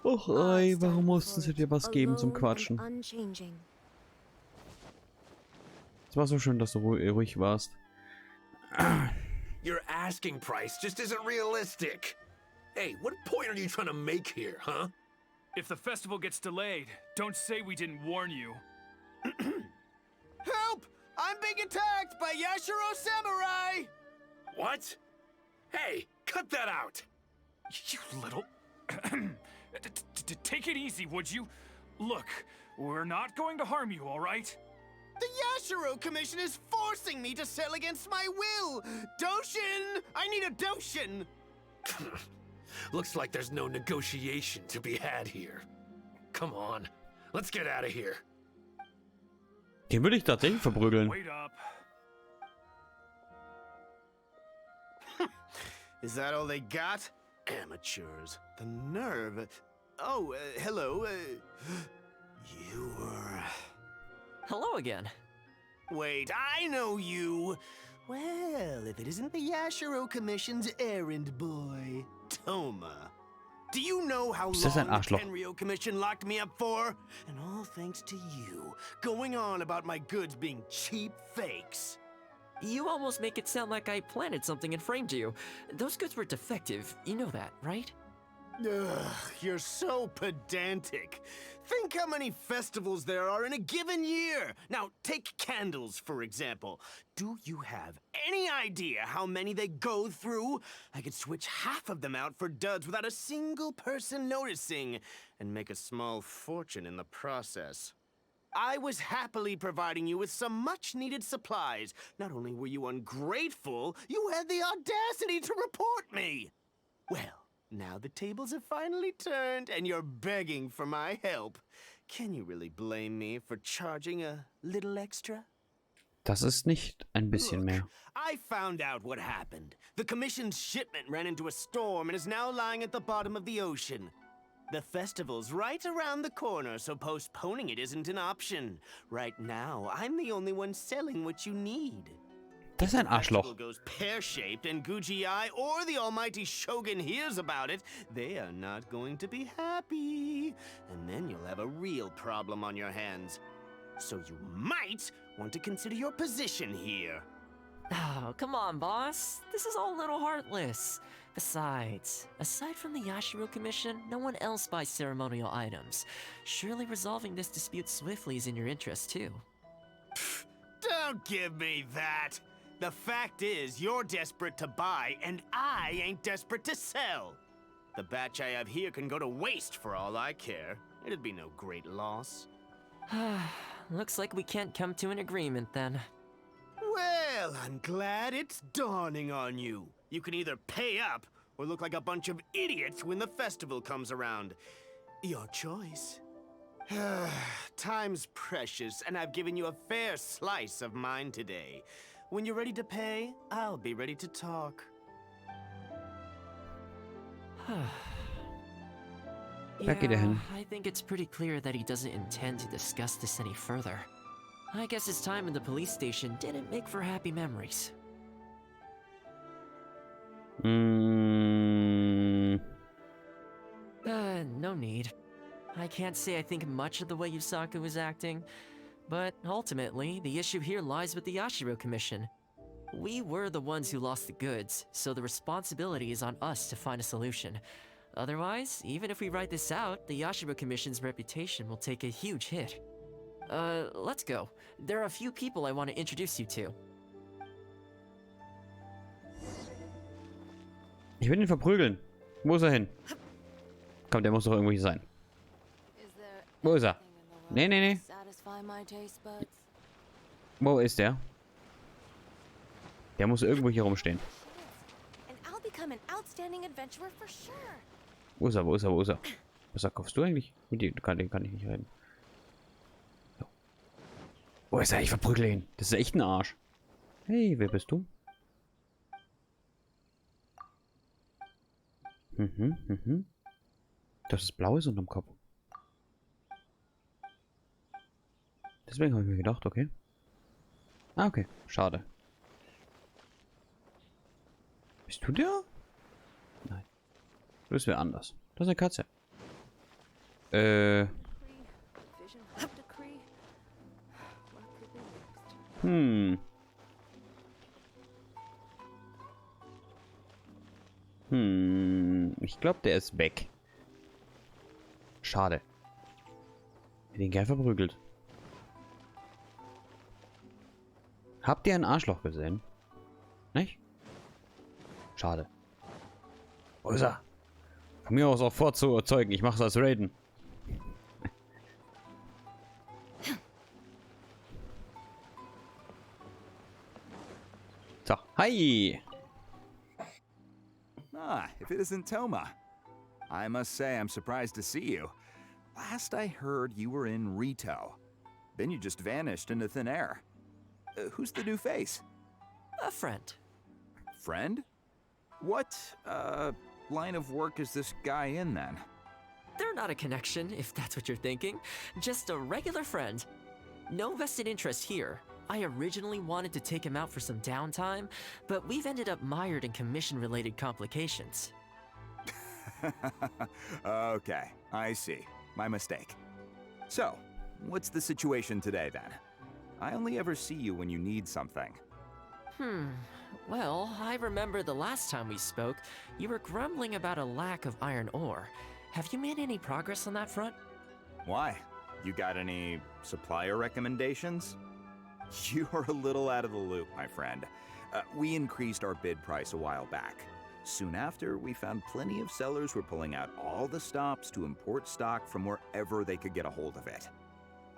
[SPEAKER 1] Och, ey, warum mussten sie dir was geben zum Quatschen? Es war so schön, dass du ruhig warst.
[SPEAKER 3] Your asking price just isn't realistic. Hey, what point are you trying to make here, huh?
[SPEAKER 4] If the festival gets delayed, don't say we didn't warn you.
[SPEAKER 8] Help! I'm being attacked by Yashiro Samurai!
[SPEAKER 3] What? Hey, cut that out!
[SPEAKER 4] You little... Take it easy, would you? Look, we're not going to harm you, all right?
[SPEAKER 8] The Yashiro Commission is forcing me to sell against my will! Doshin! I need a Doshin!
[SPEAKER 3] Looks like there's no negotiation to be had here. Come on, let's get out of here.
[SPEAKER 1] Den würde ich tatsächlich verprügeln.
[SPEAKER 4] Wait up.
[SPEAKER 8] Is that all they got? Amateurs. The nerve. Oh, hello. You were...
[SPEAKER 5] Hello again.
[SPEAKER 8] Wait, I know you. Well, if it isn't the Yashiro Commission's errand boy, Toma. Do you know how long the Kenryo Commission locked me up for? And all thanks to you, going on about my goods being cheap fakes.
[SPEAKER 5] You almost make it sound like I planted something and framed you. Those goods were defective, you know that, right?
[SPEAKER 8] Ugh, you're so pedantic. Think how many festivals there are in a given year. Now, take candles, for example. Do you have any idea how many they go through? I could switch half of them out for duds without a single person noticing, and make a small fortune in the process. I was happily providing you with some much-needed supplies. Not only were you ungrateful, you had the audacity to report me. Well, now the tables have finally turned, and you're begging for my help. Can you really blame me for charging a little extra?
[SPEAKER 1] Das ist nicht ein bisschen mehr.
[SPEAKER 8] I found out what happened. The Commission's shipment ran into a storm and is now lying at the bottom of the ocean. The festival's right around the corner, so postponing it isn't an option. Right now, I'm the only one selling what you need.
[SPEAKER 1] Das ist ein Arschloch.
[SPEAKER 8] If the festival goes pear-shaped and Guji-I or the almighty Shogun hears about it, they are not going to be happy. And then you'll have a real problem on your hands. So you might want to consider your position here.
[SPEAKER 5] Oh, come on, boss. This is all a little heartless. Besides, aside from the Yashiro Commission, no one else buys ceremonial items. Surely resolving this dispute swiftly is in your interest, too.
[SPEAKER 8] Pfft, don't give me that! The fact is, you're desperate to buy, and I ain't desperate to sell. The batch I have here can go to waste for all I care. It'd be no great loss.
[SPEAKER 5] Looks like we can't come to an agreement, then.
[SPEAKER 8] Well, I'm glad it's dawning on you. You can either pay up, or look like a bunch of idiots when the festival comes around. Your choice. Time's precious, and I've given you a fair slice of mine today. When you're ready to pay, I'll be ready to talk.
[SPEAKER 5] Yeah, I think it's pretty clear that he doesn't intend to discuss this any further. I guess his time in the police station didn't make for happy memories. No need. I can't say I think much of the way Yusaku was acting, but ultimately, the issue here lies with the Yashiro Commission. We were the ones who lost the goods, so the responsibility is on us to find a solution. Otherwise, even if we write this out, the Yashiro Commission's reputation will take a huge hit. Let's go. There are a few people I want to introduce you to.
[SPEAKER 1] Ich will ihn verprügeln. Wo ist er hin? Komm, der muss doch irgendwo hier sein. Wo ist er? Nee, nee, nee. Wo ist der? Der muss irgendwo hier rumstehen. Wo ist er? Wo ist er? Wo ist er? Was kaufst du eigentlich? Mit dem kann ich nicht reden. So. Wo ist er? Ich verprügle ihn. Das ist echt ein Arsch. Hey, wer bist du? Das ist Blaues unterm Kopf. Deswegen habe ich mir gedacht, okay. Ah, okay. Schade. Bist du der? Nein. Du bist wer anders. Das ist eine Katze. Ich glaube, der ist weg. Schade. Hätte ihn gern verprügelt. Habt ihr ein Arschloch gesehen? Nicht? Schade. Wo ist er? Von mir aus auch vorzuzeugen. Ich mach's als Raiden. So, hi!
[SPEAKER 13] Ah, if it isn't Toma. I must say I'm surprised to see you. Last I heard, you were in Rito. Then you just vanished into thin air. Who's the new face?
[SPEAKER 5] A friend.
[SPEAKER 13] Friend? What, line of work is this guy in, then?
[SPEAKER 5] They're not a connection, if that's what you're thinking. Just a regular friend. No vested interest here. I originally wanted to take him out for some downtime, but we've ended up mired in commission-related complications.
[SPEAKER 13] Okay, I see. My mistake. So, what's the situation today, then? I only ever see you when you need something.
[SPEAKER 5] Well, I remember the last time we spoke, you were grumbling about a lack of iron ore. Have you made any progress on that front?
[SPEAKER 13] Why? You got any supplier recommendations? You're a little out of the loop, my friend. We increased our bid price a while back. Soon after, we found plenty of sellers were pulling out all the stops to import stock from wherever they could get a hold of it.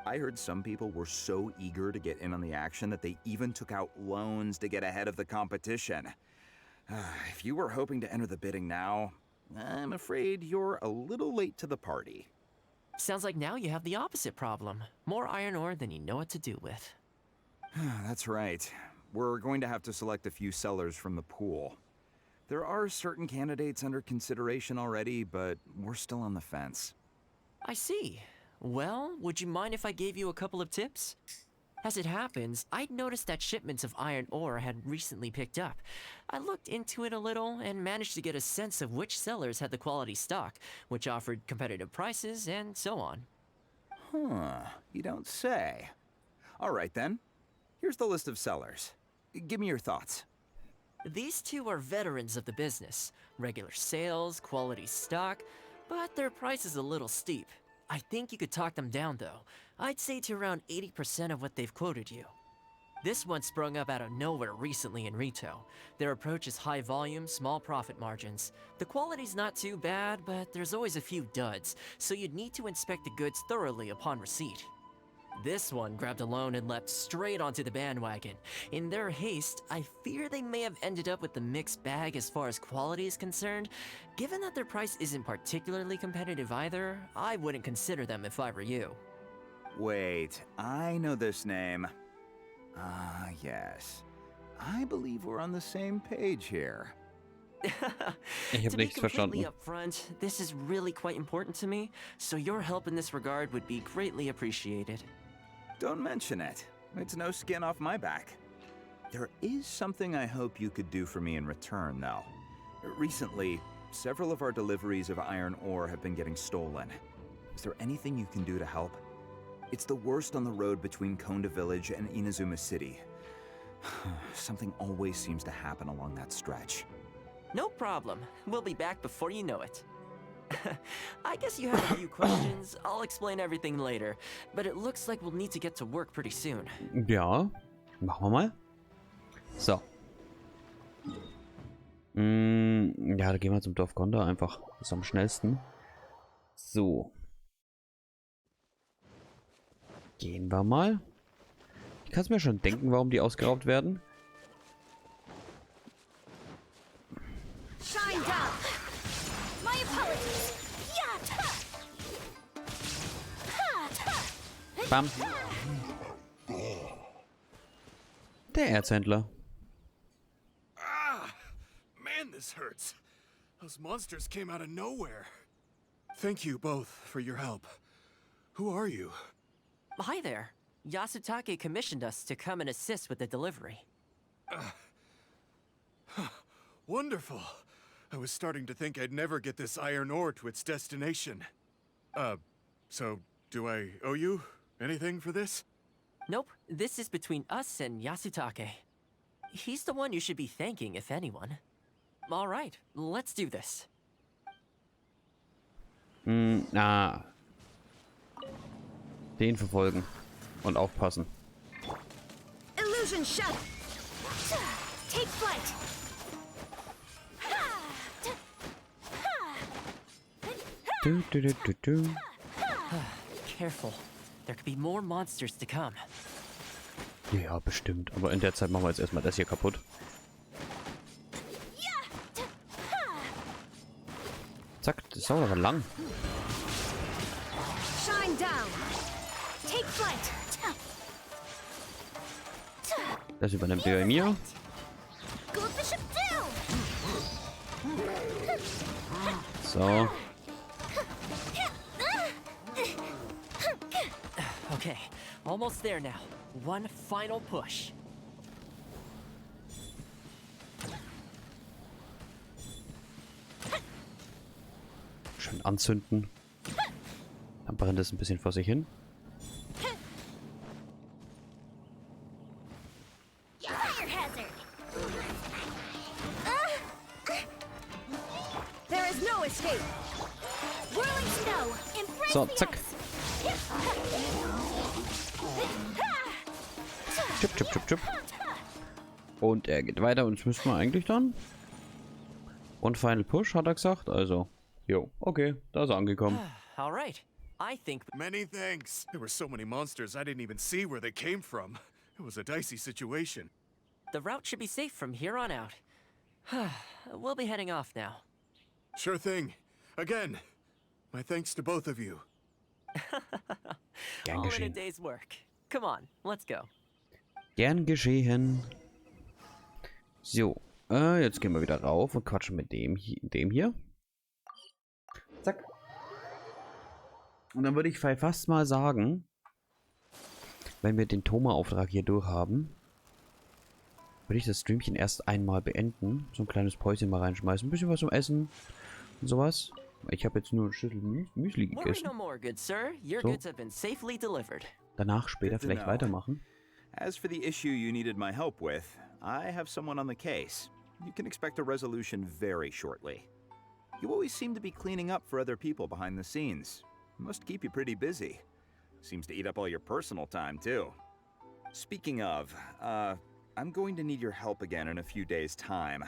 [SPEAKER 13] I heard some people were so eager to get in on the action that they even took out loans to get ahead of the competition. If you were hoping to enter the bidding now, I'm afraid you're a little late to the party.
[SPEAKER 5] Sounds like now you have the opposite problem. More iron ore than you know what to do with.
[SPEAKER 13] That's right. We're going to have to select a few sellers from the pool. There are certain candidates under consideration already, but we're still on the fence.
[SPEAKER 5] I see. Well, would you mind if I gave you a couple of tips? As it happens, I'd noticed that shipments of iron ore had recently picked up. I looked into it a little and managed to get a sense of which sellers had the quality stock, which offered competitive prices, and so on.
[SPEAKER 13] Huh, you don't say. All right then. Here's the list of sellers. Give me your thoughts.
[SPEAKER 5] These two are veterans of the business. Regular sales, quality stock, but their price is a little steep. I think you could talk them down though. I'd say to around 80% of what they've quoted you. This one sprung up out of nowhere recently in Rito. Their approach is high volume, small profit margins. The quality's not too bad, but there's always a few duds, so you'd need to inspect the goods thoroughly upon receipt. This one grabbed a loan and leapt straight onto the bandwagon. In their haste, I fear they may have ended up with the mixed bag as far as quality is concerned. Given that their price isn't particularly competitive either, I wouldn't consider them if I were you.
[SPEAKER 13] Wait, I know this name. Ah, yes. I believe we're on the same page here.
[SPEAKER 5] To be completely upfront, this is really quite important to me, so your help in this regard would be greatly appreciated.
[SPEAKER 13] Don't mention it. It's no skin off my back. There is something I hope you could do for me in return, though. Recently, several of our deliveries of iron ore have been getting stolen. Is there anything you can do to help? It's the worst on the road between Konda Village and Inazuma City. Something always seems to happen along that stretch.
[SPEAKER 5] No problem. We'll be back before you know it. I guess you have a few questions. I'll explain everything later. But it looks like we'll need to get to work pretty soon.
[SPEAKER 1] Ja, machen wir mal. So. Ja, da gehen wir zum Dorf Konda einfach. Das ist am schnellsten. So. Gehen wir mal. Ich kann es mir schon denken, warum die ausgeraubt werden.
[SPEAKER 2] Shine down. My apologies.
[SPEAKER 1] Bam. Der Erzhändler.
[SPEAKER 9] Ah, man, this hurts. Those monsters came out of nowhere. Thank you both for your help. Who are you?
[SPEAKER 5] Hi there. Yasutake commissioned us to come and assist with the delivery.
[SPEAKER 9] Wonderful. I was starting to think I'd never get this iron ore to its destination. So do I owe you anything for this?
[SPEAKER 5] Nope, this is between us and Yasutake. He's the one you should be thanking, if anyone. All right, let's do this.
[SPEAKER 1] Den verfolgen. Und aufpassen.
[SPEAKER 12] Illusion shut. Take flight.
[SPEAKER 5] Careful. There could be more monsters to come.
[SPEAKER 1] Ja, bestimmt. Aber in der Zeit machen wir jetzt erstmal das hier kaputt. Zack, das dauert aber lang.
[SPEAKER 12] Shine down. Take flight.
[SPEAKER 1] Das übernimmt der bei mir. So.
[SPEAKER 5] Okay, almost there now. One final push.
[SPEAKER 1] Schön anzünden. Dann brennt es ein bisschen vor sich hin. So, zack. Chip, chip, chip, chip. Und er geht weiter und jetzt müssen wir eigentlich dann. Und Final Push, hat er gesagt. Also, jo, okay, da ist er angekommen.
[SPEAKER 3] All right. I think.
[SPEAKER 9] Many thanks. There were so many monsters I didn't even see where they came from. It was a dicey situation.
[SPEAKER 5] The route should be safe from here on out. We'll be heading off now.
[SPEAKER 9] Sure thing. Again, my thanks to both of you.
[SPEAKER 1] Gern
[SPEAKER 5] All in a
[SPEAKER 1] geschehen.
[SPEAKER 5] day's work. Come on, let's go.
[SPEAKER 1] Gern geschehen. So, jetzt gehen wir wieder rauf und quatschen mit dem hier. Zack. Und dann würde ich fast mal sagen, wenn wir den Thoma-Auftrag hier durchhaben, würde ich das Streamchen erst einmal beenden. So ein kleines Päuschen mal reinschmeißen. Ein bisschen was zum Essen und sowas. Ich habe jetzt nur eine Schüssel Müsli gegessen. So. Danach später vielleicht weitermachen.
[SPEAKER 13] As for the issue you needed my help with, I have someone on the case. You can expect a resolution very shortly. You always seem to be cleaning up for other people behind the scenes. Must keep you pretty busy. Seems to eat up all your personal time, too. Speaking of, I'm going to need your help again in a few days' time.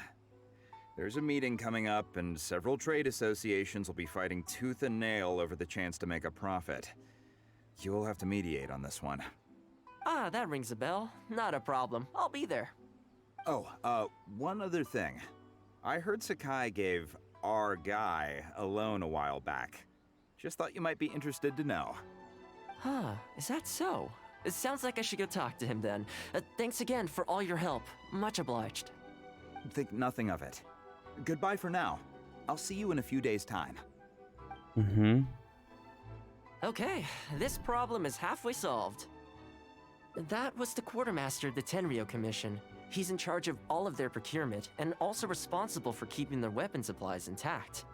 [SPEAKER 13] There's a meeting coming up, and several trade associations will be fighting tooth and nail over the chance to make a profit. You'll have to mediate on this one.
[SPEAKER 5] Ah, that rings a bell. Not a problem. I'll be there.
[SPEAKER 13] Oh, one other thing. I heard Sakai gave our guy a loan a while back. Just thought you might be interested to know.
[SPEAKER 5] Huh, is that so? It sounds like I should go talk to him then. Thanks again for all your help. Much obliged.
[SPEAKER 13] Think nothing of it. Goodbye for now. I'll see you in a few days' time.
[SPEAKER 5] Okay, this problem is halfway solved. That was the quartermaster of the Tenryo Commission. He's in charge of all of their procurement and also responsible for keeping their weapon supplies intact.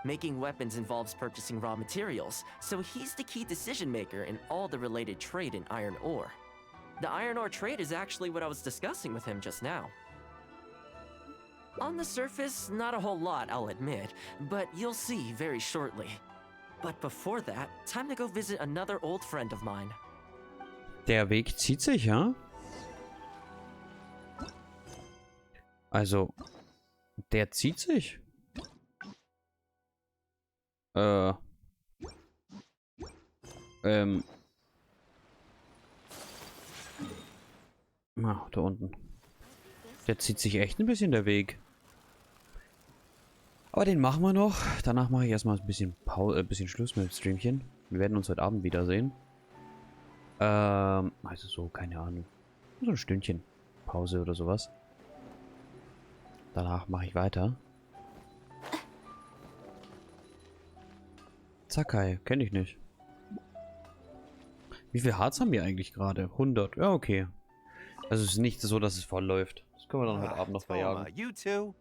[SPEAKER 5] Making weapons involves purchasing raw materials, so he's the key decision maker in all the related trade in iron ore. The iron ore trade is actually what I was discussing with him just now. On the surface, not a whole lot, I'll admit, but you'll see very shortly. But before that, time to go visit another old friend of mine.
[SPEAKER 1] Der Weg zieht sich, ja? Also, der zieht sich. Ah, da unten. Der zieht sich echt ein bisschen der Weg. Aber den machen wir noch. Danach mache ich erstmal ein bisschen Schluss mit dem Streamchen. Wir werden uns heute Abend wiedersehen. Also so, keine Ahnung. So ein Stündchen Pause oder sowas. Danach mache ich weiter. Sakai, kenne ich nicht. Wie viel Harz haben wir eigentlich gerade? 100. Ja, okay. Also es ist nicht so, dass es voll läuft. Das können wir dann heute Abend noch verjagen.
[SPEAKER 10] You too?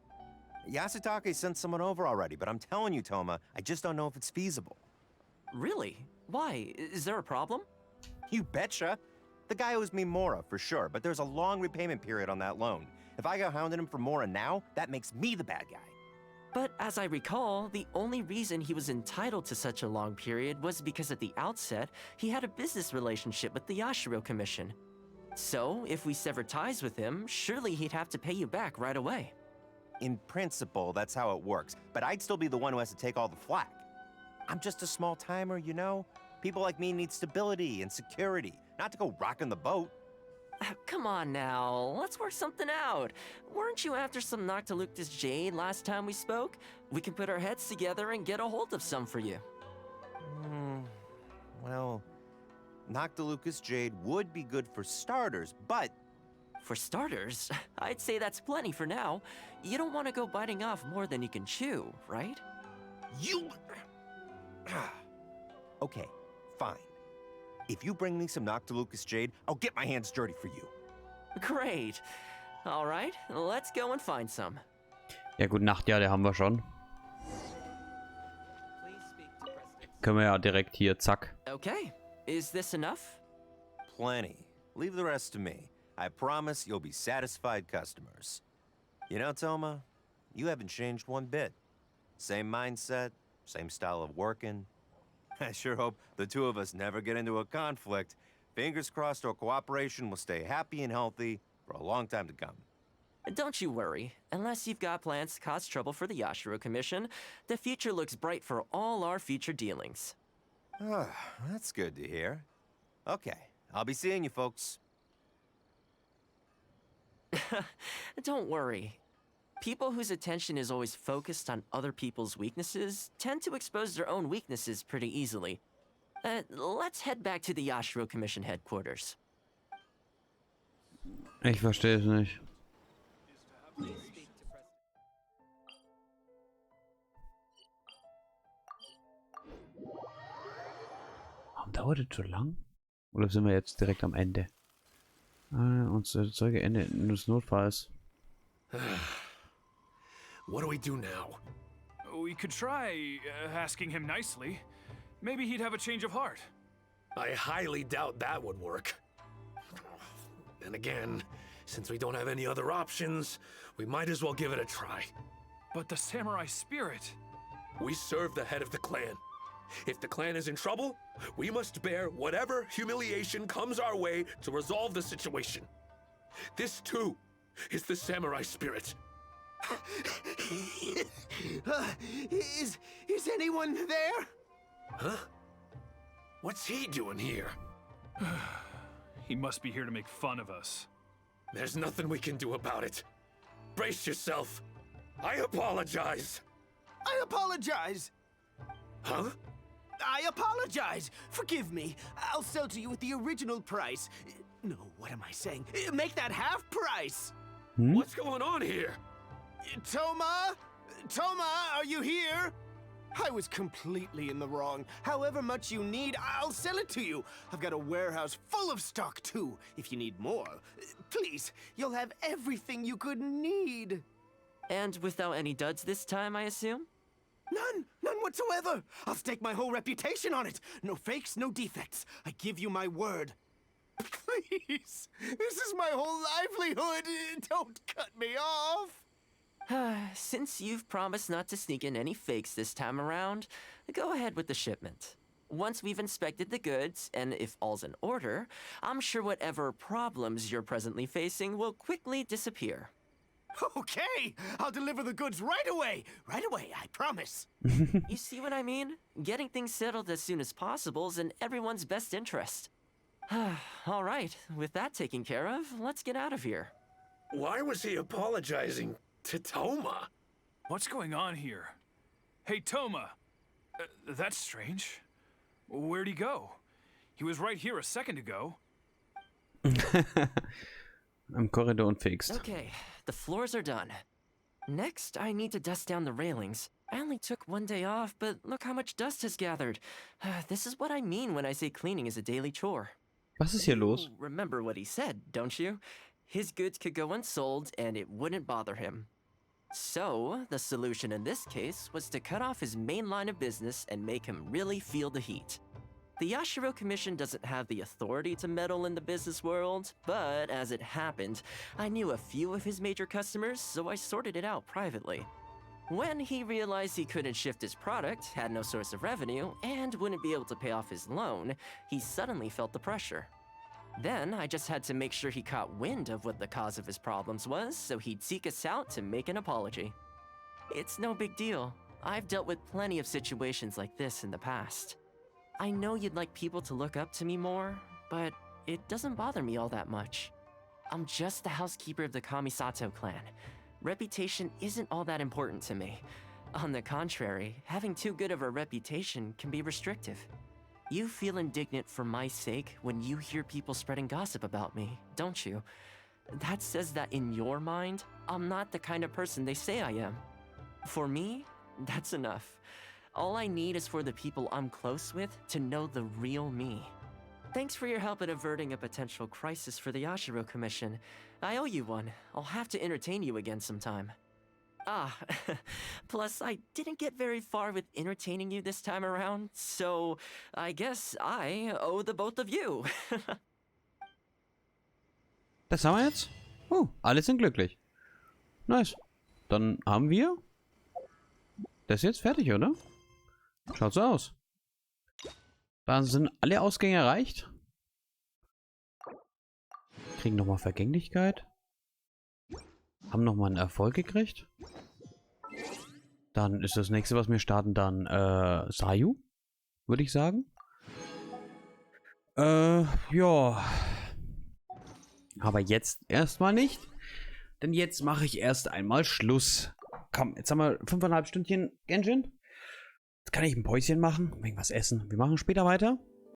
[SPEAKER 10] Yasutake sent someone over already, but I'm telling you, Toma, I just don't know if it's feasible.
[SPEAKER 5] Really? Why? Is there a problem?
[SPEAKER 10] You betcha. The guy owes me Mora, for sure, but there's a long repayment period on that loan. If I go hounding him for Mora now, that makes me the bad guy.
[SPEAKER 5] But as I recall, the only reason he was entitled to such a long period was because at the outset, he had a business relationship with the Yashiro Commission. So, if we sever ties with him, surely he'd have to pay you back right away.
[SPEAKER 10] In principle, that's how it works, but I'd still be the one who has to take all the flack. I'm just a small timer, you know? People like me need stability and security, not to go rocking the boat.
[SPEAKER 5] Come on now, let's work something out. Weren't you after some Noctiluctus jade last time we spoke? We can put our heads together and get a hold of some for you.
[SPEAKER 10] Well, Noctilucus jade would be good for starters, but...
[SPEAKER 5] For starters, I'd say that's plenty for now. You don't want to go biting off more than you can chew, right?
[SPEAKER 10] You... Okay, fine. If you bring me some Noctilucus jade, I'll get my hands dirty for you.
[SPEAKER 5] Great. All right, let's go and find some.
[SPEAKER 1] Ja gut, Nacht, ja, der haben wir schon. Können wir ja direkt hier, zack.
[SPEAKER 5] Okay, is this enough?
[SPEAKER 10] Plenty. Leave the rest to me. I promise you'll be satisfied customers. You know, Toma, you haven't changed one bit. Same mindset, same style of working. I sure hope the two of us never get into a conflict. Fingers crossed our cooperation will stay happy and healthy for a long time to come.
[SPEAKER 5] Don't you worry. Unless you've got plans to cause trouble for the Yashiro Commission, the future looks bright for all our future dealings.
[SPEAKER 10] That's good to hear. Okay, I'll be seeing you folks.
[SPEAKER 5] Don't worry. People whose attention is always focused on other people's weaknesses tend to expose their own weaknesses pretty easily. Let's head back to the Yashiro Commission headquarters.
[SPEAKER 1] Ich verstehe es nicht. Warum dauert es so lang? Oder sind wir jetzt direkt am Ende? Unsere Zeuge Ende des Notfalls.
[SPEAKER 3] What do we do now?
[SPEAKER 4] We could try asking him nicely. Maybe he'd have a change of heart.
[SPEAKER 3] I highly doubt that would work. And again, since we don't have any other options, we might as well give it a try.
[SPEAKER 4] But the samurai spirit...
[SPEAKER 3] We serve the head of the clan. If the clan is in trouble, we must bear whatever humiliation comes our way to resolve the situation. This, too, is the samurai spirit.
[SPEAKER 8] Is anyone there?
[SPEAKER 3] Huh? What's he doing here?
[SPEAKER 4] He must be here to make fun of us.
[SPEAKER 3] There's nothing we can do about it. Brace yourself. I apologize.
[SPEAKER 8] I apologize.
[SPEAKER 3] Huh?
[SPEAKER 8] I apologize. Forgive me. I'll sell to you at the original price. No, what am I saying? Make that half price.
[SPEAKER 3] What's going on here?
[SPEAKER 8] Toma? Toma, are you here? I was completely in the wrong. However much you need, I'll sell it to you. I've got a warehouse full of stock, too, if you need more. Please, you'll have everything you could need.
[SPEAKER 5] And without any duds this time, I assume?
[SPEAKER 8] None whatsoever. I'll stake my whole reputation on it. No fakes, no defects. I give you my word. Please, this is my whole livelihood. Don't cut me off.
[SPEAKER 5] Since you've promised not to sneak in any fakes this time around, go ahead with the shipment. Once we've inspected the goods, and if all's in order, I'm sure whatever problems you're presently facing will quickly disappear.
[SPEAKER 8] Okay, I'll deliver the goods right away. Right away, I promise.
[SPEAKER 5] You see what I mean? Getting things settled as soon as possible is in everyone's best interest. All right, with that taken care of, let's get out of here.
[SPEAKER 3] Why was he apologizing to Toma?
[SPEAKER 4] What's going on here? Hey, Toma! That's strange. Where'd he go? He was right here a second ago.
[SPEAKER 1] Am Korridor und fixt.
[SPEAKER 5] Okay, the floors are done. Next, I need to dust down the railings. I only took one day off, but look how much dust has gathered. This is what I mean when I say cleaning is a daily chore.
[SPEAKER 1] Was ist hier los?
[SPEAKER 5] Remember what he said, don't you? His goods could go unsold and it wouldn't bother him. So, the solution in this case was to cut off his main line of business and make him really feel the heat. The Yashiro Commission doesn't have the authority to meddle in the business world, but as it happened, I knew a few of his major customers, so I sorted it out privately. When he realized he couldn't shift his product, had no source of revenue, and wouldn't be able to pay off his loan, he suddenly felt the pressure. Then I just had to make sure he caught wind of what the cause of his problems was, so he'd seek us out to make an apology. It's no big deal. I've dealt with plenty of situations like this in the past. I know you'd like people to look up to me more, but it doesn't bother me all that much. I'm just the housekeeper of the Kamisato clan. Reputation isn't all that important to me. On the contrary, having too good of a reputation can be restrictive. You feel indignant for my sake when you hear people spreading gossip about me, don't you? That says that in your mind, I'm not the kind of person they say I am. For me, that's enough. All I need is for the people I'm close with to know the real me. Thanks for your help in averting a potential crisis for the Yashiro Commission. I owe you one. I'll have to entertain you again sometime. Ah, plus I didn't get very far with entertaining you this time around, so I guess I owe the both of you.
[SPEAKER 1] Das haben wir jetzt? Oh, alle sind glücklich. Nice. Dann haben wir das jetzt fertig, oder? Schaut so aus. Dann sind alle Ausgänge erreicht. Kriegen nochmal Vergänglichkeit. Haben nochmal einen Erfolg gekriegt. Dann ist das nächste, was wir starten, dann Sayu, würde ich sagen. Ja. Aber jetzt erstmal nicht. Denn jetzt mache ich erst einmal Schluss. Komm, jetzt haben wir 5,5 Stündchen Genshin. Jetzt kann ich ein Päuschen machen, irgendwas essen. Wir machen später weiter.